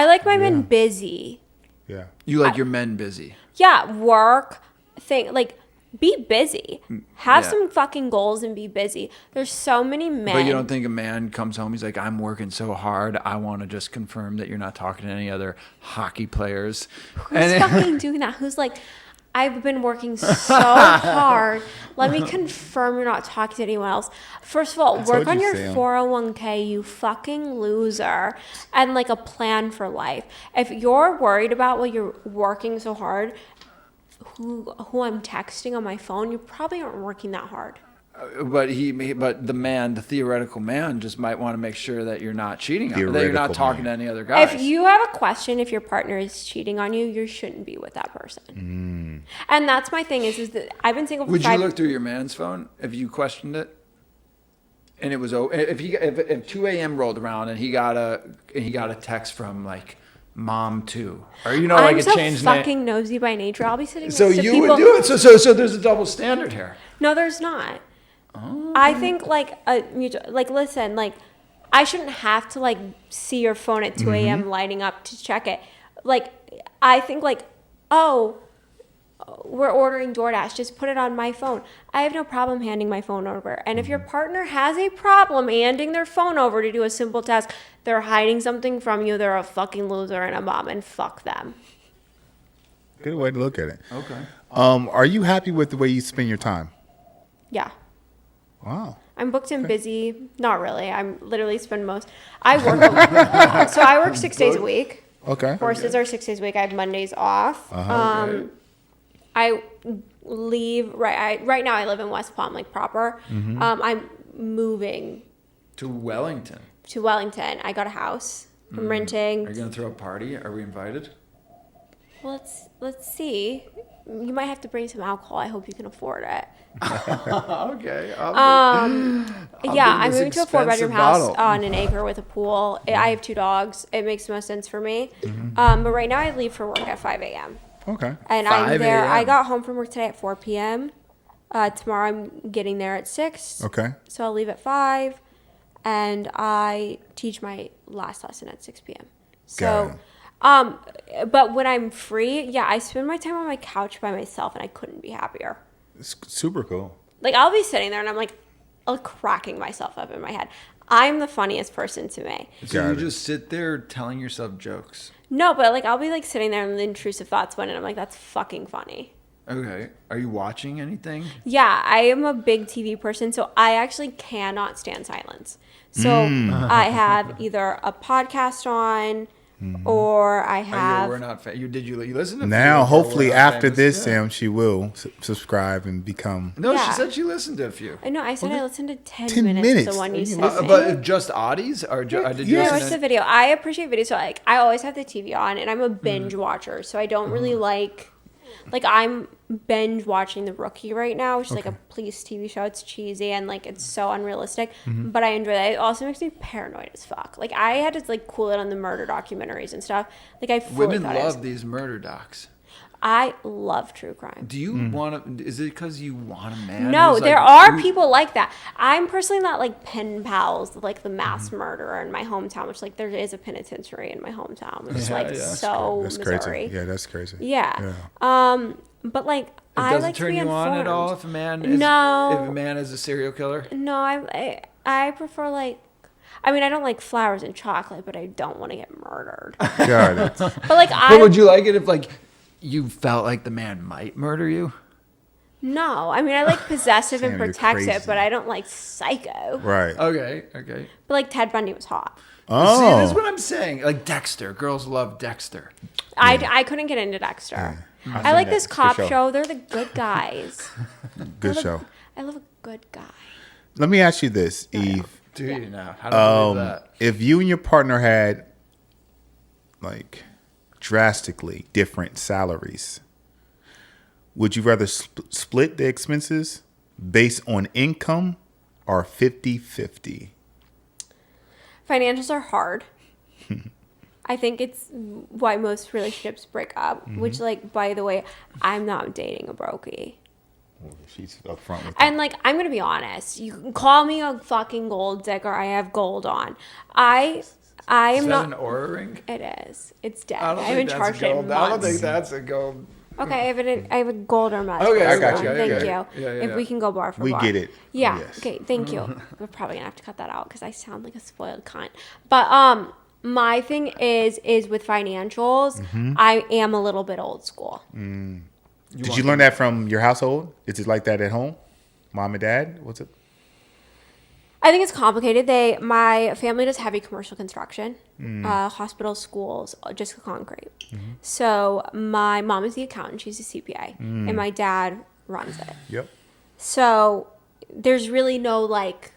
like my men busy. Yeah. You like your men busy. Yeah, work, be busy. Have some fucking goals and be busy. There's so many men. But you don't think a man comes home, he's like, I'm working so hard, I want to just confirm that you're not talking to any other hockey players. Who's fucking doing that? Who's like, I've been working so hard. Let me confirm you're not talking to anyone else. First of all, work on your 401k, you fucking loser. And like a plan for life. If you're worried about while you're working so hard, who I'm texting on my phone, you probably aren't working that hard. But the theoretical man just might want to make sure that you're not cheating on him, that you're not talking to any other guys. If you have a question if your partner is cheating on you, you shouldn't be with that person. And that's my thing is that I've been single for Would you look through your man's phone if you questioned it? And it was if 2 a.m. rolled around and he got a text from like mom too, or like a change name. I'm so fucking nosy by nature. I'll be sitting next So to you people. would do it. So there's a double standard here. No, there's not. Oh. I think listen, like I shouldn't have to like see your phone at 2 a.m. lighting up to check it. Like I think like, oh, we're ordering DoorDash, just put it on my phone. I have no problem handing my phone over. And if your partner has a problem handing their phone over to do a simple task, they're hiding something from you. They're a fucking loser and a bum, and fuck them. Good way to look at it. Okay. Are you happy with the way you spend your time? Yeah. Wow. I'm booked and busy. Not really. I'm literally I work. So I work 6 days a week. Okay. Courses are 6 days a week. I have Mondays off. Okay. I leave right now. I live in West Palm, like proper. I'm moving To Wellington. to Wellington. I got a house. I'm renting. Are you gonna throw a party? Are we invited? Well, let's see. You might have to bring some alcohol. I hope you can afford it. Okay. Yeah, bring I'm this moving to a 4-bedroom expensive house bottle. on an acre with a pool. I have 2 dogs. It makes the most sense for me. But right now I leave for work at 5 a.m. Okay. And 5 I'm there. I a.m.. got home from work today at 4 p.m. Tomorrow I'm getting there at 6. Okay. So I'll leave at 5. And I teach my last lesson at 6 p.m. So, but when I'm free, yeah, I spend my time on my couch by myself and I couldn't be happier. It's super cool. Like I'll be sitting there and I'm like cracking myself up in my head. I'm the funniest person to me. So you just sit there telling yourself jokes. No, but like I'll be like sitting there and the intrusive thoughts went and I'm like, that's fucking funny. Okay. Are you watching anything? Yeah, I am a big TV person, so I actually cannot stand silence. So I have either a podcast on or I have... We're not... Did you listen to... Now, hopefully after Famous? this, Yeah. Sam, she will subscribe and become... No, Yeah. she said she listened to a few. No, I said I listened to 10 10 minutes. minutes. The one you sent me. But just oddies? Or did you I listen watched the video. I appreciate video, so like I always have the TV on, and I'm a binge watcher, so I don't really like I'm binge watching The Rookie right now, which is like a police TV show. It's cheesy and like it's so unrealistic, but I enjoy that. It also makes me paranoid as fuck. Like I had to like cool it on the murder documentaries and stuff. Like I fully Women thought love these murder docs. I love true crime. Do you want to... Is it because you want a man? No, who's, there like, are who- people like that. I'm personally not like pen pals with like the mass murderer in my hometown, which like there is a penitentiary in my hometown, which is Yeah, like yeah. so That's Missouri. crazy. Yeah, that's crazy. Yeah. But like It I doesn't like to turn be you informed. on at all if a man is... No. If a man is a serial killer? No, I prefer like I mean, I don't like flowers and chocolate, but I don't want to get murdered. Got it. But like, But would you like it if like you felt like the man might murder you? No, I mean, I like possessive and Sam, you're protective, crazy. but I don't like psycho. Right. Okay. But like Ted Bundy was hot. See, this is Oh. what I'm saying. Like Dexter. Girls love Dexter. I couldn't get into Dexter. I've I seen like that. this Good cop show. They're the good guys. Good show. I love a good guy. Let me ask you this, Eve. Do you know? How do I believe that? If you and your partner had like drastically different salaries, would you rather split the expenses based on income or 50-50? Financials are hard. I think it's why most relationships break up, which, like, by the way, I'm not dating a brokey. She's upfront with And, like, I'm going to be honest. You can call me a fucking gold digger. I have gold on. I am Is that not. an aura ring? It is. It's dead. I don't I think haven't that's charged it in gold. I don't months. think that's a gold. Okay, I have a gold or much. Okay, I got you, Thank okay. you. Yeah, if we can go bar for We bar. get it. Yeah. Yes. Okay. Thank you. We're probably gonna have to cut that out because I sound like a spoiled cunt. But my thing is with financials, Mm-hmm. I am a little bit old school. Did you learn that from your household? Is it like that at home? Mom and dad? What's it? I think it's complicated. My family does heavy commercial construction, hospitals, schools, just concrete. So my mom is the accountant; she's a CPA, and my dad runs it. Yep. So there's really no like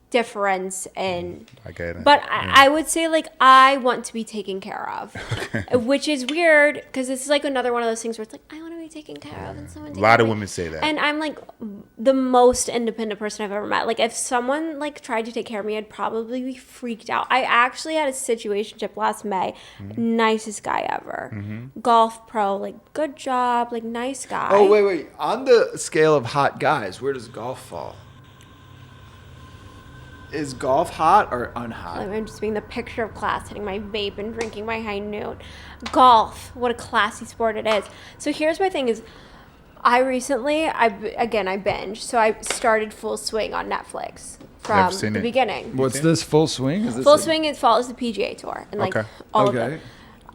difference in. I get it. But I would say like I want to be taken care of, which is weird because this is like another one of those things where it's like I want to be taken care of and someone. A lot of women say that. And I'm like the most independent person I've ever met. Like if someone like tried to take care of me, I'd probably be freaked out. I actually had a situationship last May. Nicest guy ever. Golf pro, like good job, like nice guy. Oh, wait. On the scale of hot guys, where does golf fall? Is golf hot or unhot? I'm just being the picture of class, hitting my vape and drinking my high noon. Golf, what a classy sport it is. So here's my thing is, I binged. So I started Full Swing on Netflix from Never seen the it. beginning. What's this full swing? Is this Full Swing, it follows the PGA Tour and like Okay. all of it.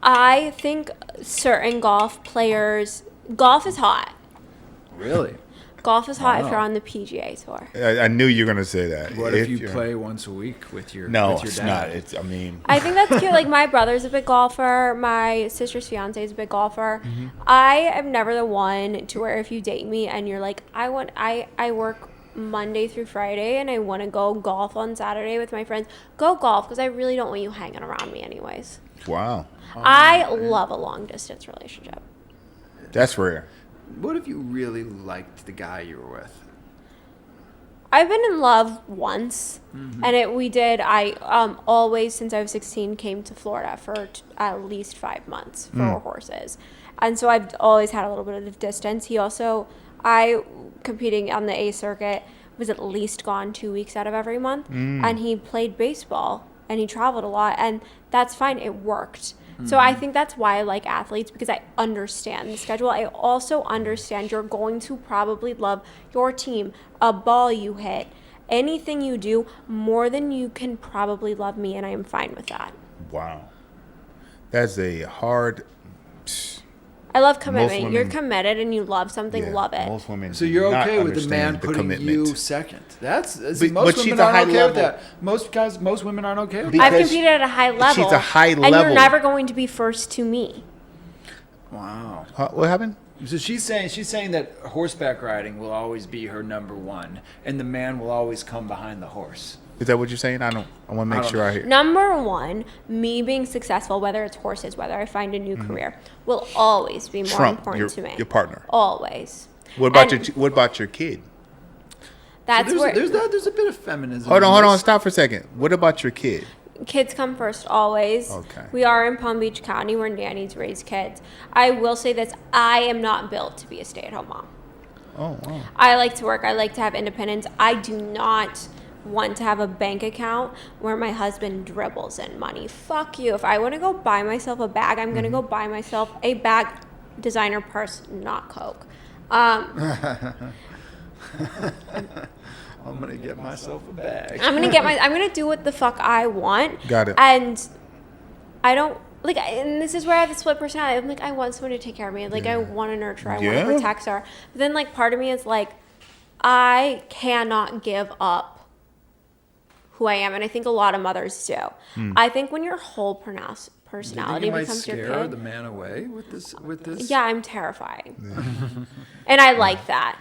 I think certain golf players, golf is hot. Really? Golf is hot if Wow. you're on the PGA Tour. I knew you were going to say that. What if you you're- play once a week with your No, with your it's dad? not. It's. I mean, I think that's cute. Like my brother's a big golfer. My sister's fiance is a big golfer. Mm-hmm. I am never the one to where if you date me and you're like, I work Monday through Friday and I want to go golf on Saturday with my friends. Go golf because I really don't want you hanging around me anyways. wow, I love a long distance relationship. that's rare. What if you really liked the guy you were with? I've been in love once, Mm-hmm. and I always since I was 16 came to Florida for at least 5 months for Mm. horses, and so I've always had a little bit of distance. I competing on the A circuit was at least gone 2 weeks out of every month, Mm. and he played baseball and he traveled a lot, and that's fine. It worked. So Mm-hmm. I think that's why I like athletes because I understand the schedule. I also understand you're going to probably love your team, a ball you hit, anything you do more than you can probably love me, and I am fine with that. Wow, that's a hard. I love commitment. women- You're committed and you love something, Yeah, love it. Most women. So you're do not okay with the man understand the putting you commitment. second? That's But most she's women a aren't high okay with level. that. Most women aren't okay with Because I've competed at a high level. she's a high And you're level. never going to be first to me. that. Wow. What happened? So she's saying that horseback riding will always be her number one, and the man will always come behind the horse. Is that what you're saying? I want to make don't sure know. I hear. Number one, me being successful, whether it's horses, whether I find a new career, will always be more Trump, important to me. your partner. Always. What about And What about your kid? That's So where there's a bit of feminism. Hold in on. this. Stop for a second. What about your kid? kids come first always. Okay. We are in Palm Beach County where nannies raise kids. I will say this, I am not built to be a stay-at-home mom. Oh, wow. I like to work. I like to have independence. I do not want to have a bank account where my husband dribbles in money. Fuck you. If I want to go buy myself a bag, I'm going to go buy myself a bag, designer purse, not Coke. I'm gonna get myself a bag. I'm gonna do what the fuck I want. Got it. And I don't like, and this is where I have the split personality. I'm like, I want someone to take care of me. Like, I want to nurture. I want Yeah. to protect her. But then, like, part of me is like, I cannot give up who I am, and I think a lot of mothers do. I think when your whole personality becomes your scare kid, the man away with this? With this? yeah, I'm terrifying, and I like that.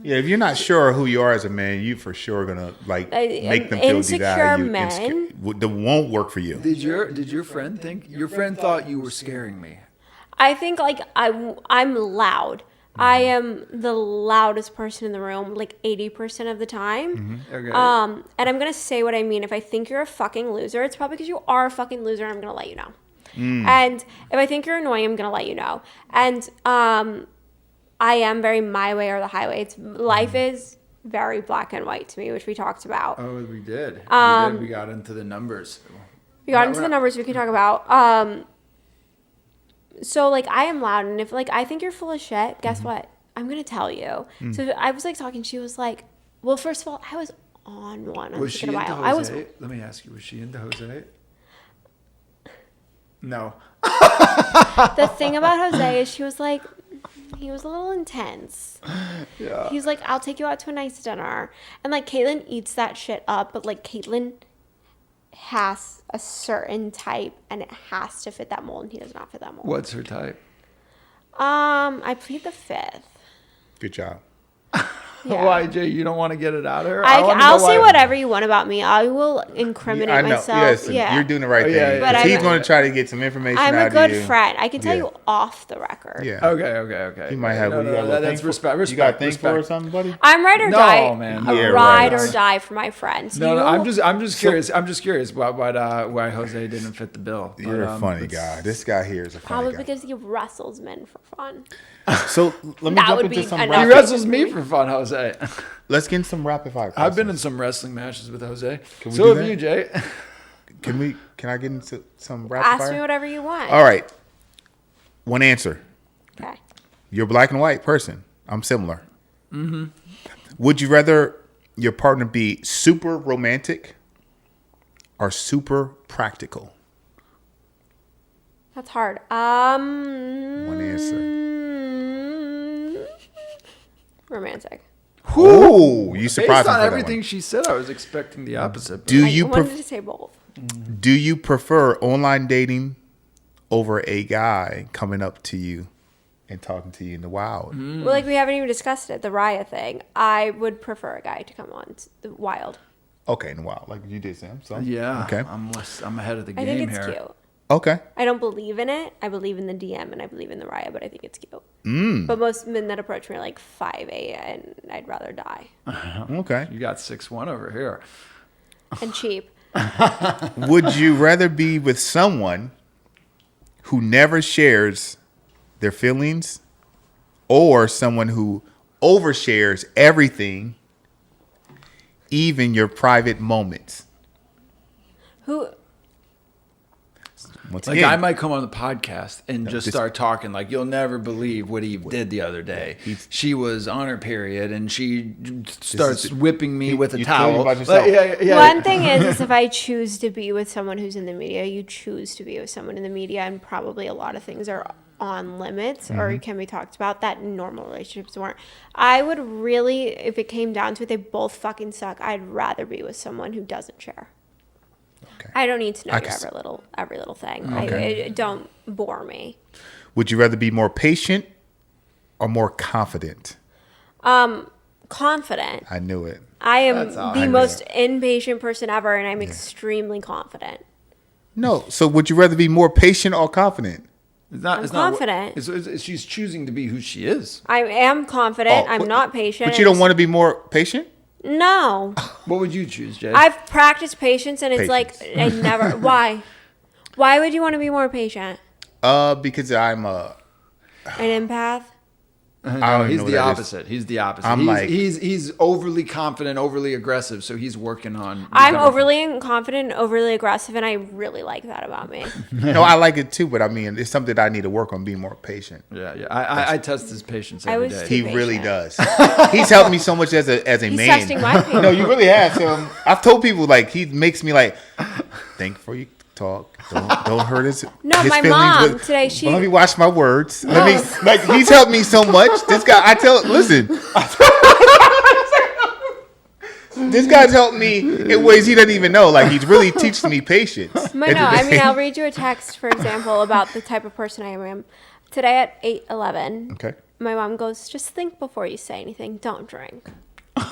Yeah, if you're not sure who you are as a man, you for sure gonna like make them feel insecure devalued. men That won't work for you. Did your friend think your friend thought you were scaring me? I think like I'm loud. I am the loudest person in the room, like 80% of the time. Okay. And I'm gonna say what I mean. If I think you're a fucking loser, it's probably because you are a fucking loser. And I'm gonna let you know. And if I think you're annoying, I'm gonna let you know. And I am very my way or the highway. Life is very black and white to me, which we talked about. Oh, we did. We got into the numbers. We got into the numbers we can talk about. So like I am loud, and if like I think you're full of shit, guess what? I'm gonna tell you. So I was like talking. She was like, "Well, first of all, I was on one. Was she into Jose? Let me ask you. Was she into Jose? No. The thing about Jose is she was like, he was a little intense. Yeah. He was like, I'll take you out to a nice dinner, and like Caitlin eats that shit up, but like Caitlin has a certain type, and it has to fit that mold, and he does not fit that mold. What's her type? I plead the fifth. Good job. Yeah. Why, Jay? You don't want to get it out of her? I'll say whatever you want about me. I will incriminate I know. myself. Yes, Yeah. you're doing the right thing. yeah. But He's I'm- going to try to get some information I'm out a good of you. friend. I can tell Yeah. you off the record. Yeah. Okay. You might have. No, you got a little that's thing for- respect. You got a thing for or respect. something, buddy? I'm ride or No, die. man. Yeah, ride right. or die for my friends. No, You- I'm just curious. I'm just curious why Jose didn't fit the bill. But, You're a funny it's- guy. This guy here is a funny Probably guy. because he wrestles men for fun. So let me That jump would into be some enough. He rapid. wrestles me for fun, Jose. Let's get in some rapid fire. I've been in questions. some wrestling matches with Jose. Can we So do have that? you, Jay. Can I get into some rapid Ask fire? me whatever you want. All right. One answer. Okay. You're a black and white person. I'm similar. Mm-hmm. Would you rather your partner be super romantic or super practical? That's hard. One answer. Romantic. Ooh, you surprised Based me on for that everything one. she said, I was expecting the opposite. Do I you wanted to say both. do you prefer online dating over a guy coming up to you and talking to you in the wild? Well, like we haven't even discussed it, the Raya thing. I would prefer a guy to come on the wild. Okay, in the wild, like you did, Sam. So Yeah. Okay. I'm ahead of the I game think it's here. cute. Okay. I don't believe in it. I believe in the DM and I believe in the Raya, but I think it's cute. But most men that approach me are like 5'8", and I'd rather die. Okay. You got 6'1" over here. And cheap. Would you rather be with someone who never shares their feelings or someone who overshares everything, even your private moments? Who? Once Like again, I might come on the podcast and just this- start talking like you'll never believe what Eve did the other day. She was on her period and she starts whipping me with a you're telling towel. about yourself. One thing is if I choose to be with someone who's in the media, you choose to be with someone in the media, and probably a lot of things are on limits or can be talked about that normal relationships weren't. I would really, if it came down to it, they both fucking suck. I'd rather be with someone who doesn't share. Okay. I don't need to know I your can every little thing. Okay. It don't bore me. Would you rather be more patient or more confident? Confident. I knew it. I am That's all. the I knew most impatient person ever, and I'm extremely confident. No. So would you rather be more patient or confident? It's not, I'm it's not confident. she's choosing to be who she is. I am confident. Oh, I'm not patient. But you don't want to be more patient? No. What would you choose, Jay? I've practiced patience, and it's like I Patience. never. Why? Why would you want to be more patient? Because I'm An empath? I don't He's know the what that is. opposite. He's the opposite. I'm like- he's overly confident, overly aggressive. So he's working on. I'm overly confident, overly aggressive, and I really like that about me. No, I like it too, but I mean, it's something that I need to work on being more patient. Yeah. I test his patience I every was day. He patient. really does. He's helped me so much as a He's man. testing my patience. No, you really have. So I've told people like he makes me like think before you talk. Don't hurt his. No, his my feelings mom with- today, she- Let me watch my words. Let me like he's helped me so much. This guy, I tell. Listen. This guy's helped me in ways he doesn't even know. Like he's really teaching me patience. But no, I mean, I'll read you a text, for example, about the type of person I am. Today at 8:11, Okay. my mom goes, just think before you say anything. Don't drink.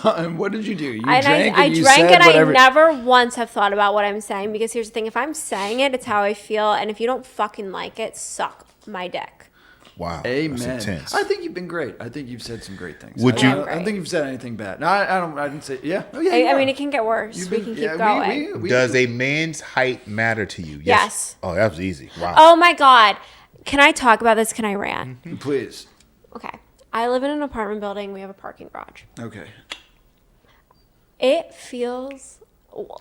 And what did you do? You And drank I and you drank said and whatever. I never once have thought about what I'm saying, because here's the thing. If I'm saying it, it's how I feel. And if you don't fucking like it, suck my dick. Wow. Amen. That's intense. I think you've been great. I think you've said some great things. Would you- I don't think you've said anything bad. No, I don't. I didn't say. Yeah. Oh yeah. I you mean, are. it can get worse. You've We been- can keep yeah, going. Does a man's height matter to you? Yes. Oh, that was easy. Wow. Oh my God. Can I talk about this? Can I rant? Please. Okay. I live in an apartment building. We have a parking garage. Okay. It feels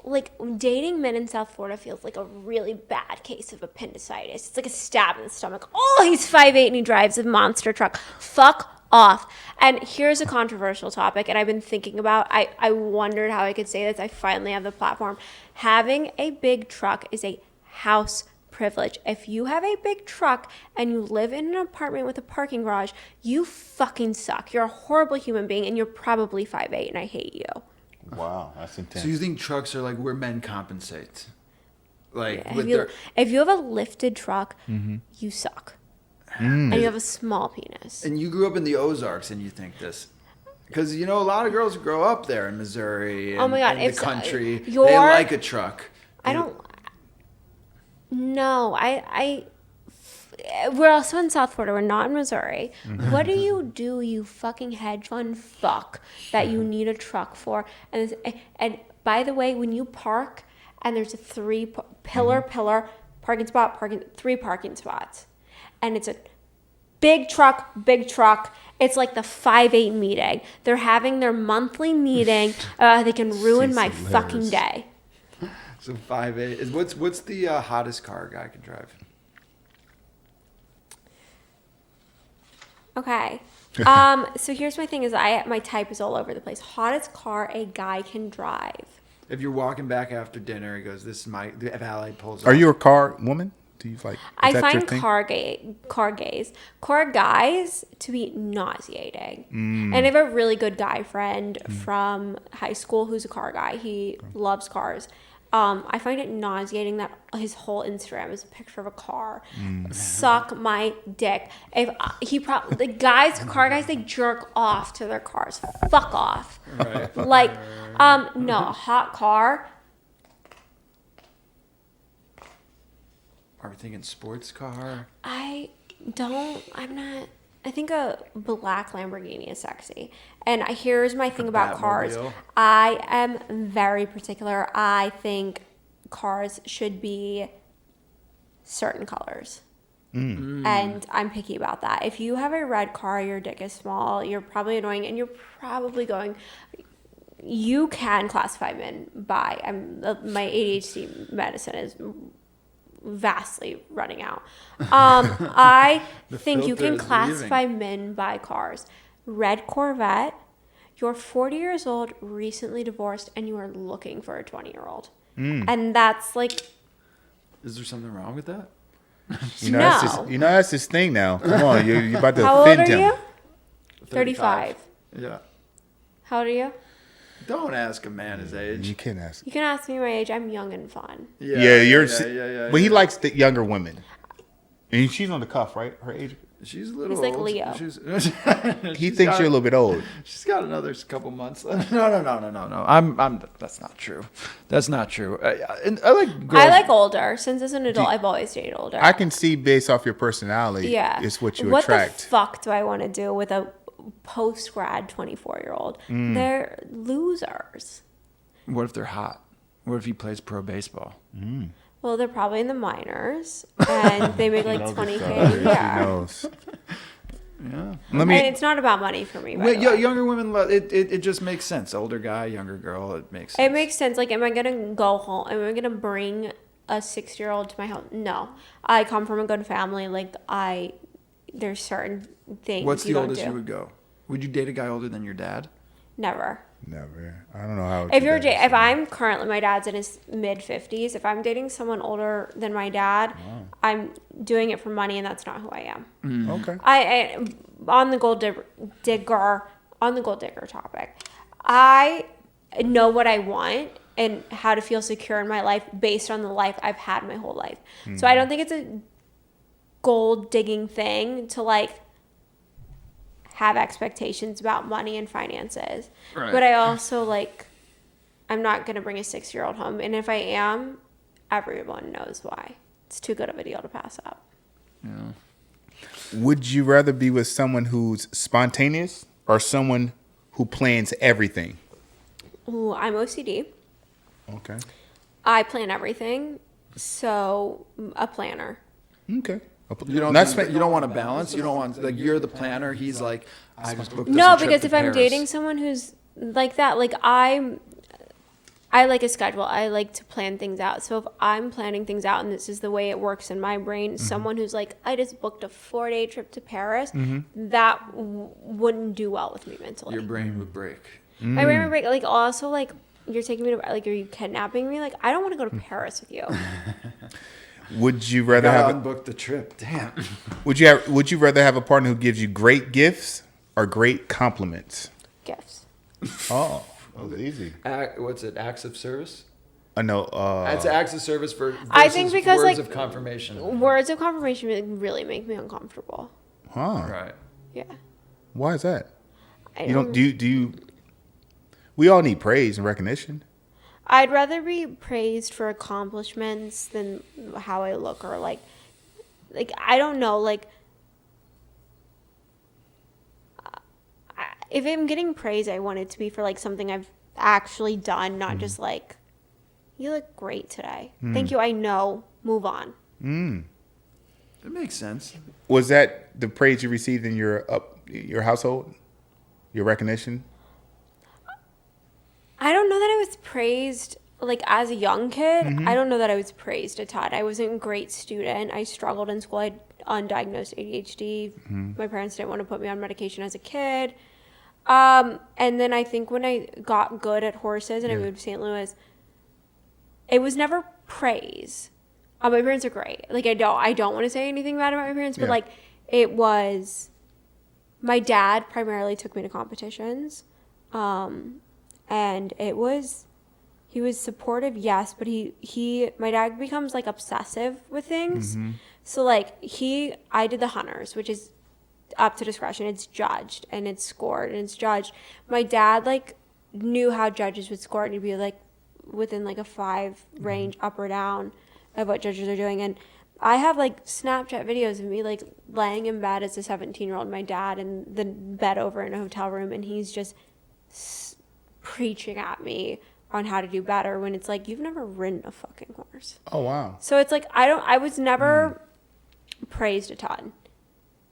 like dating men in South Florida feels like a really bad case of appendicitis. It's like a stab in the stomach. Oh, he's 5'8" and he drives a monster truck. Fuck off. And here's a controversial topic, and I've been thinking about, I wondered how I could say this. I finally have the platform. Having a big truck is a house privilege. If you have a big truck and you live in an apartment with a parking garage, you fucking suck. You're a horrible human being, and you're probably 5'8", and I hate you. Wow, that's intense. So you think trucks are like where men compensate? Like with If you have a lifted truck, you suck. And you have a small penis. and you grew up in the Ozarks and you think this. Because, you know, a lot of girls grow up there in Missouri and Oh my God, in the if country. They you're- like a truck. I don't. No, we're also in South Florida. We're not in Missouri. What do, you fucking hedge fund fuck, that you need a truck for? And by the way, when you park and there's a three pillar parking spot, three parking spots, and it's a big truck. It's like the 5'8" meeting. They're having their monthly meeting. They can ruin my She's fucking hilarious. day. So 5'8" is what's the hottest car a guy can drive? Okay. So here's my thing: is my type is all over the place. Hottest car a guy can drive. If you're walking back after dinner, he goes, "This is my." The valet pulls up. Are you a car woman? Do you like? Is I that your find thing? car guys to be nauseating. And I have a really good guy friend from high school who's a car guy. He loves cars. I find it nauseating that his whole Instagram is a picture of a car. Suck my dick. If car guys, they jerk off to their cars. Fuck off. Right. Like, no, a hot car. Are we thinking sports car? I think a black Lamborghini is sexy. And here's my thing about cars. Batmobile? I am very particular. I think cars should be certain colors. And I'm picky about that. If you have a red car, your dick is small, you're probably annoying, and you're probably you can classify men by, my ADHD medicine is vastly running out. I think you filter can is classify men by cars. Red Corvette, you're 40 years old, recently divorced, and you are looking for a 20-year-old. And that's like, Is there something wrong with that? That's his thing now. Come on, you're about to how old offend are him. you? 35. Yeah. How old are you? Don't ask a man his age. You can't ask. You can ask me my age. I'm young and fun. Yeah, Yeah. But he likes the younger women. And she's on the cuff, right? Her age. She's a little He's like old. Leo. He thinks you're a little bit old. She's got another couple months left. No. I'm. That's not true. That's not true. I like girls. I like older. Since as an adult, I've always dated older. I can see based off your personality. Yeah. It's what you What attract. the fuck do I want to do with a post-grad 24-year-old? They're losers. What if they're hot? What if he plays pro baseball? Well, they're probably in the minors, and they make like 20K a He year. knows. Yeah. And it's not about money for me. By the way. Younger women, it just makes sense. Older guy, younger girl, it makes sense. It makes sense. Like, am I gonna go home? Am I gonna bring a 6-year-old to my home? No. I come from a good family. Like, there's certain things. What's the oldest do. you would go? Would you date a guy older than your dad? Never. I don't know how. If I'm currently, my dad's in his mid-50s. If I'm dating someone older than my dad, I'm doing it for money, and that's not who I am. Okay. I on the gold digger topic, I know what I want and how to feel secure in my life based on the life I've had my whole life. So I don't think it's a gold digging thing to like have expectations about money and finances. Right. But I also like, I'm not going to bring a 6-year-old home. And if I am, everyone knows why. It's too good of a deal to pass up. Yeah. Would you rather be with someone who's spontaneous or someone who plans everything? Ooh, I'm OCD. Okay. I plan everything. So a planner. Okay. You don't want a balance. You don't want, like, you're the planner. He's like, I just booked us No, a trip because to if I'm Paris. dating someone who's like that, like I like a schedule. I like to plan things out. So if I'm planning things out and this is the way it works in my brain, someone who's like, I just booked a 4-day trip to Paris, that wouldn't do well with me mentally. Your brain would break. My brain would break. Like, also, like, you're taking me to, like, are you kidnapping me? Like, I don't want to go to Paris with you. Would you rather have unbooked the trip? Damn. Would you rather have a partner who gives you great gifts or great compliments? Gifts. Oh, that was easy. What's it? Acts of service? No. It's acts of service versus I think because words like of confirmation. Words of confirmation really make me uncomfortable. Huh. Right. Yeah. Why is that? I Do you? We all need praise and recognition. I'd rather be praised for accomplishments than how I look or like I don't know, like if I'm getting praise, I want it to be for like something I've actually done, not just like, you look great today. Thank you. I know. Move on. That makes sense. Was that the praise you received in your household? Your recognition? I don't know that I was praised, like, as a young kid. I don't know that I was praised a ton. I wasn't a great student. I struggled in school. I had undiagnosed ADHD. My parents didn't want to put me on medication as a kid. And then I think when I got good at horses and I moved to St. Louis, it was never praise. My parents are great. Like, I don't want to say anything bad about my parents, but, like, it was... My dad primarily took me to competitions. And he was supportive, yes, but my dad becomes like obsessive with things. So like I did the hunters, which is up to discretion. It's judged and it's scored and it's judged. My dad like knew how judges would score, and he'd be like within like a 5 range up or down of what judges are doing. And I have like Snapchat videos of me like laying in bed as a 17-year-old, my dad in the bed over in a hotel room, and he's just preaching at me on how to do better when it's like, you've never ridden a fucking horse. Oh, wow. So it's like, I was never praised a ton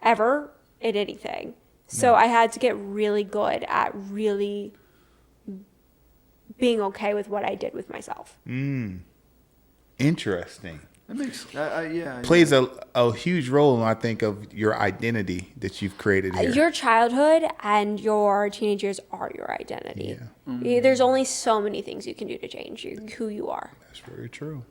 ever at anything. So I had to get really good at really being okay with what I did with myself. Interesting. That makes Plays a huge role, I think, of your identity that you've created here. Your childhood and your teenage years are your identity. Yeah. There's only so many things you can do to change who you are. That's very true.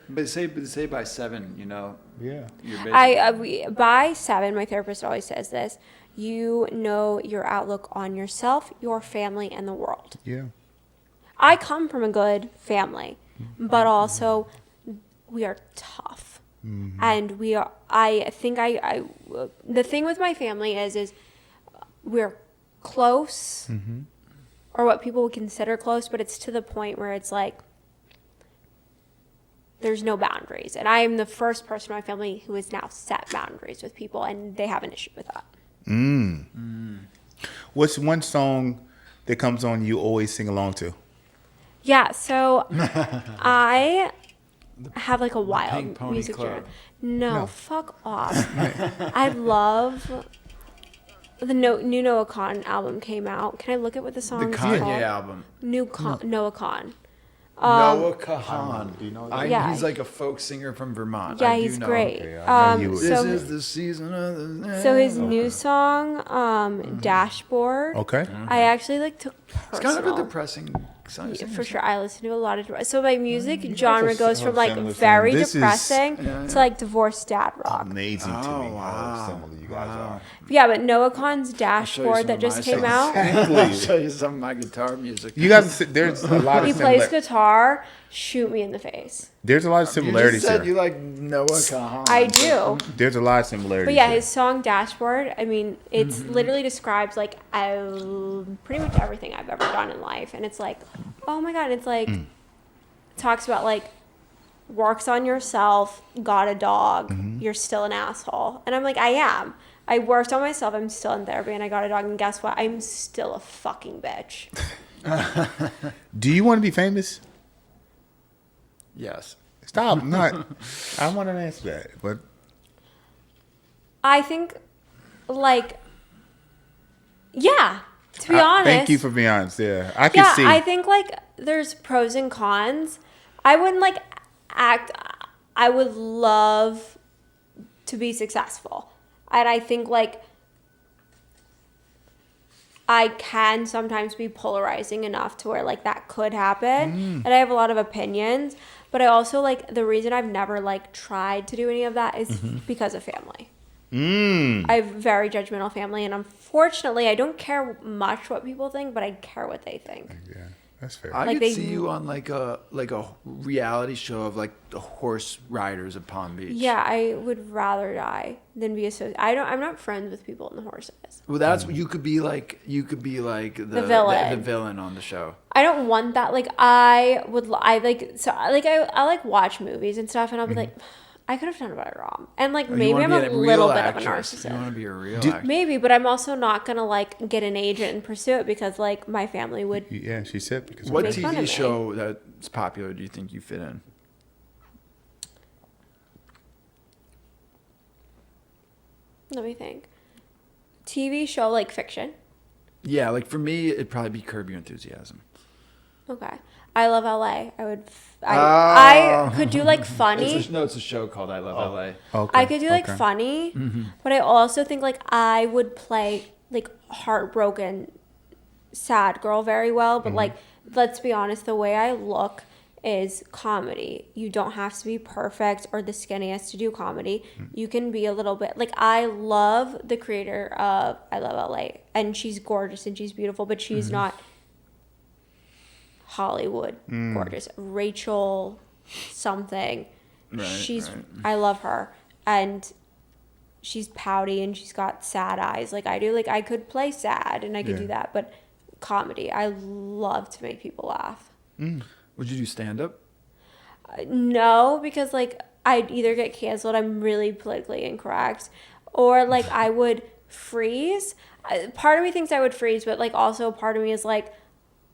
But say by 7, you know. Yeah. You're by 7, my therapist always says this: you know your outlook on yourself, your family, and the world. Yeah. I come from a good family, but also we are tough. And we are, I think the thing with my family is we're close, or what people would consider close, but it's to the point where it's like, there's no boundaries. And I am the first person in my family who has now set boundaries with people, and they have an issue with that. What's one song that comes on you always sing along to? Yeah, so I have like a wild Pink Pony music Club. genre. No, fuck off. I love the new Noah Khan album came out. Can I look at what the song The is Kanye called? album. Noah Khan. Noah Kahan. Do you know that? Yeah. He's like a folk singer from Vermont. Yeah, I do he's know great. Okay, I know you would. This So is the season of the. so his new song, Dashboard. Okay. I actually like took It's kind of a personal. depressing song. Yeah, for sure, I listen to a lot of so my music guys genre have goes from like similar very things. This is- depressing Yeah. to like divorced dad rock. Amazing to Oh, me wow. how similar you guys are. Yeah, but Noah Khan's show you Dashboard some that of just my came songs. out. I'll show you some of my guitar music. You guys, there's a lot He of plays similar. guitar. Shoot me in the face. There's a lot of You similarities just said here. you like Noah Kahan. I do. There's a lot of similarities. But yeah, here. his song Dashboard, I mean, it's Mm-hmm. literally describes like pretty much everything I've ever done in life. And it's like, oh my God, it's like, talks about like, works on yourself, got a dog, you're still an asshole. And I'm like, I am. I worked on myself, I'm still in therapy, and I got a dog. And guess what? I'm still a fucking bitch. Do you want to be famous? Yes. Stop. Not. I want to answer that, but I think, like, yeah, to be honest. thank you for being honest. Yeah, I can Yeah, see. I think like there's pros and cons. I wouldn't like act. I would love to be successful, and I think like I can sometimes be polarizing enough to where like that could happen, and I have a lot of opinions. But I also like the reason I've never like tried to do any of that is because of family. I have very judgmental family, and unfortunately, I don't care much what people think, but I care what they think. Yeah, that's fair. I Like could they- see you on like a reality show of like the horse riders of Palm Beach. Yeah, I would rather die than be associated. I'm not friends with people in the horses. Well, that's you could be like the villain. the villain on the show. I don't want that. Like I like watch movies and stuff, and I'll be like, I could have done it better wrong. And like Or you maybe wanna I'm be a real little bit of a actress. You want narcissist. to be a real Do- actress. Maybe, but I'm also not gonna like get an agent and pursue it because like my family would. Yeah, she said because. What Make fun of TV me. show that's popular do you think you fit in? Let me think. TV show like fiction. Yeah, like for me, it'd probably be Curb Your Enthusiasm. Okay. I love LA. I would. Oh. I could do like funny. It's a show called I Love LA. Okay, I could do like okay. funny, but I also think like I would play like heartbroken, sad girl very well. But like, let's be honest, the way I look is comedy. You don't have to be perfect or the skinniest to do comedy. You can be a little bit like I love the creator of I Love LA, and she's gorgeous and she's beautiful, but she's not Hollywood gorgeous. Rachel something. Right, She's right. I love her, and she's pouty and she's got sad eyes like I do. Like I could play sad and I could Yeah. do that, but comedy, I love to make people laugh. Would you do stand up? No, because like I'd either get canceled, I'm really politically incorrect, or like I would freeze. Part of me thinks I would freeze, but like also part of me is like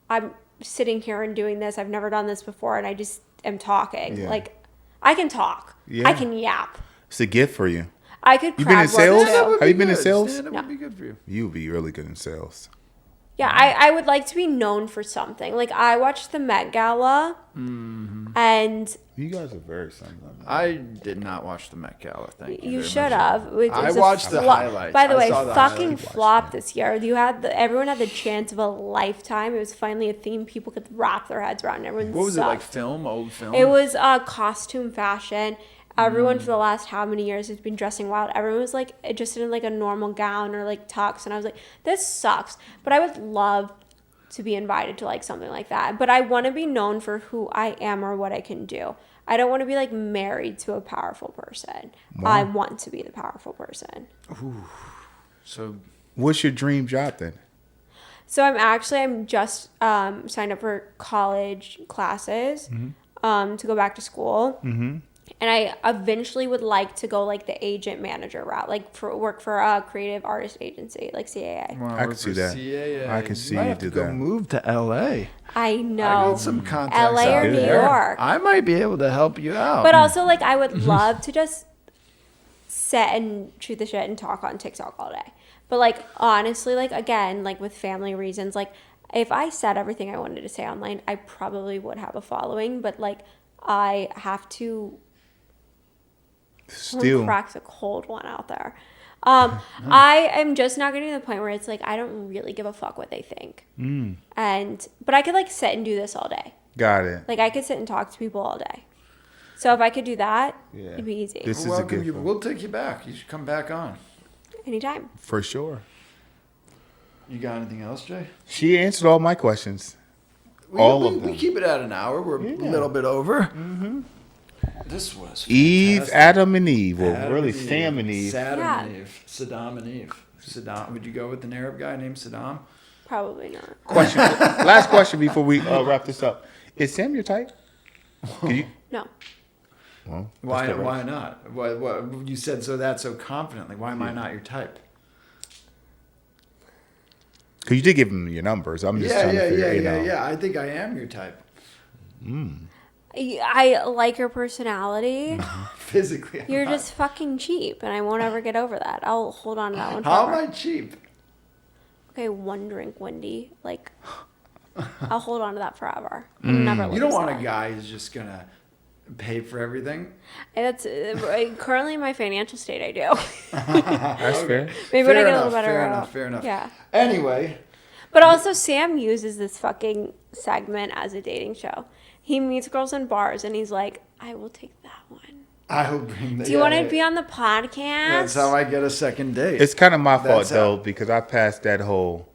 I'm sitting here and doing this. I've never done this before, and I just am talking. Yeah. Like I can talk. Yeah. I can yap. It's a gift for you. I could. You been in crowd work sales? too. Stand-up would Have you be been in good. sales? Stand-up No. would be good for you. You would be really good in sales. Yeah, I would like to be known for something. Like I watched the Met Gala, and You guys are very similar. I did not watch the Met Gala. Thank you. you very should much. have. It I was a watched the flop. highlights. By the I way, saw the fucking highlights. flop this year. Everyone had the chance of a lifetime. It was finally a theme people could wrap their heads around. Everyone What was it like? sucked. Film? Old film? It was costume fashion. Everyone for the last how many years has been dressing wild. Everyone was like just in like a normal gown or like tux, and I was like, this sucks. But I would love to be invited to like something like that. But I want to be known for who I am or what I can do. I don't want to be like married to a powerful person. I want to be the powerful person. So What's your dream job then? So I'm just signed up for college classes to go back to school. And I eventually would like to go like the agent manager route, like work for a creative artist agency, like CAA. wanna I can work see for that. CAA. I can see might you have to do go that. move to LA. I I know. got some contacts LA out or New there. York. I might be able to help you out. But also, like, I would love to just sit and shoot the shit and talk on TikTok all day. But like honestly, like again, like with family reasons, like if I said everything I wanted to say online, I probably would have a following. But like I have to cracks a cold one out there. I am just not getting to the point where it's like I don't really give a fuck what they think. But I could like sit and do this all day. Got it. Like I could sit and talk to people all day. So if I could do that, it'd be easy. This is a Welcome good you. one. We'll take you back. You should come back on. Anytime. For sure. You got anything else, Jay? She answered all my questions. All of them. We keep it at an hour. We're a little bit over. Mm-hmm. This was Eve, fantastic. Adam, and Eve. Well, Adam really, and Eve. Sam and Eve. Saddam and Eve. Saddam. Would you go with an Arab guy named Saddam? Probably not. Question. Last question before we wrap this up. Is Sam your type? No. Well, Why not? What you said so confidently. Why am I not your type? Because you did give him your numbers. I'm just trying to figure Yeah. I think I am your type. I like your personality. Physically. You're just fucking cheap, and I won't ever get over that. I'll hold on to that one How forever. am I cheap? Okay, one drink, Wendy. Like, I'll hold on to that forever. I'll never You don't lose want that. a guy who's just gonna pay for everything. And that's currently in my financial state. I do. That's fair. Maybe when I get a little better. Fair enough. Yeah. Anyway, But also, Sam uses this fucking segment as a dating show. He meets girls in bars, and he's like, "I will take that one. I will bring the. Do you want to be on the podcast?" That's how I get a second date. It's kind of my fault, That's though, how- because I passed that whole...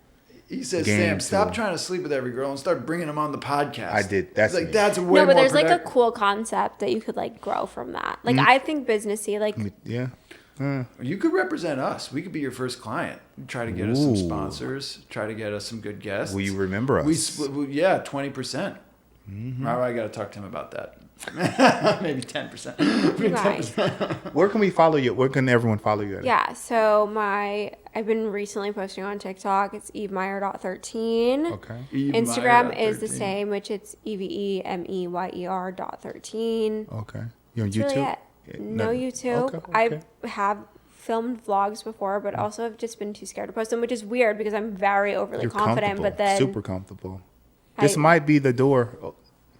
He says, game "Sam, stop to- trying to sleep with every girl and start bringing them on the podcast." I did. That's like me. that's way No, but more there's like a productive. cool concept that you could like grow from that. Like I think businessy, like Yeah. You could represent us. We could be your first client. Try to get us some Ooh. sponsors. Try to get us some good guests. Will you remember us? We split, 20%. I got to talk to him about that. Maybe 10%. you guys. Where can we follow you? Where can everyone follow you at? Yeah, so I've been recently posting on TikTok. It's evemeyer.13. Okay. Instagram is the 13. same, which it's EVEMEYER.13. Okay. You on That's YouTube? really it. Yeah, No no- YouTube. Okay. I have filmed vlogs before, but also have just been too scared to post them, which is weird because I'm very overly You're confident. But comfortable. then Super comfortable. This might be the door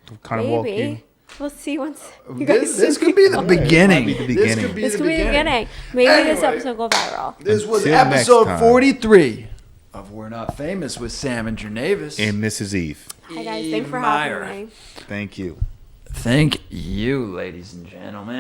to kind of walk you. maybe we'll see once you guys. This could be the beginning. Might be the beginning. This could be the beginning. Maybe this Anyway. episode will go viral. This was Until next episode time. 43 of We're Not Famous with Sam and Jernavis. And Mrs. Eve. Hi guys, thanks for Meyer. having me. Thank you. Thank you, ladies and gentlemen.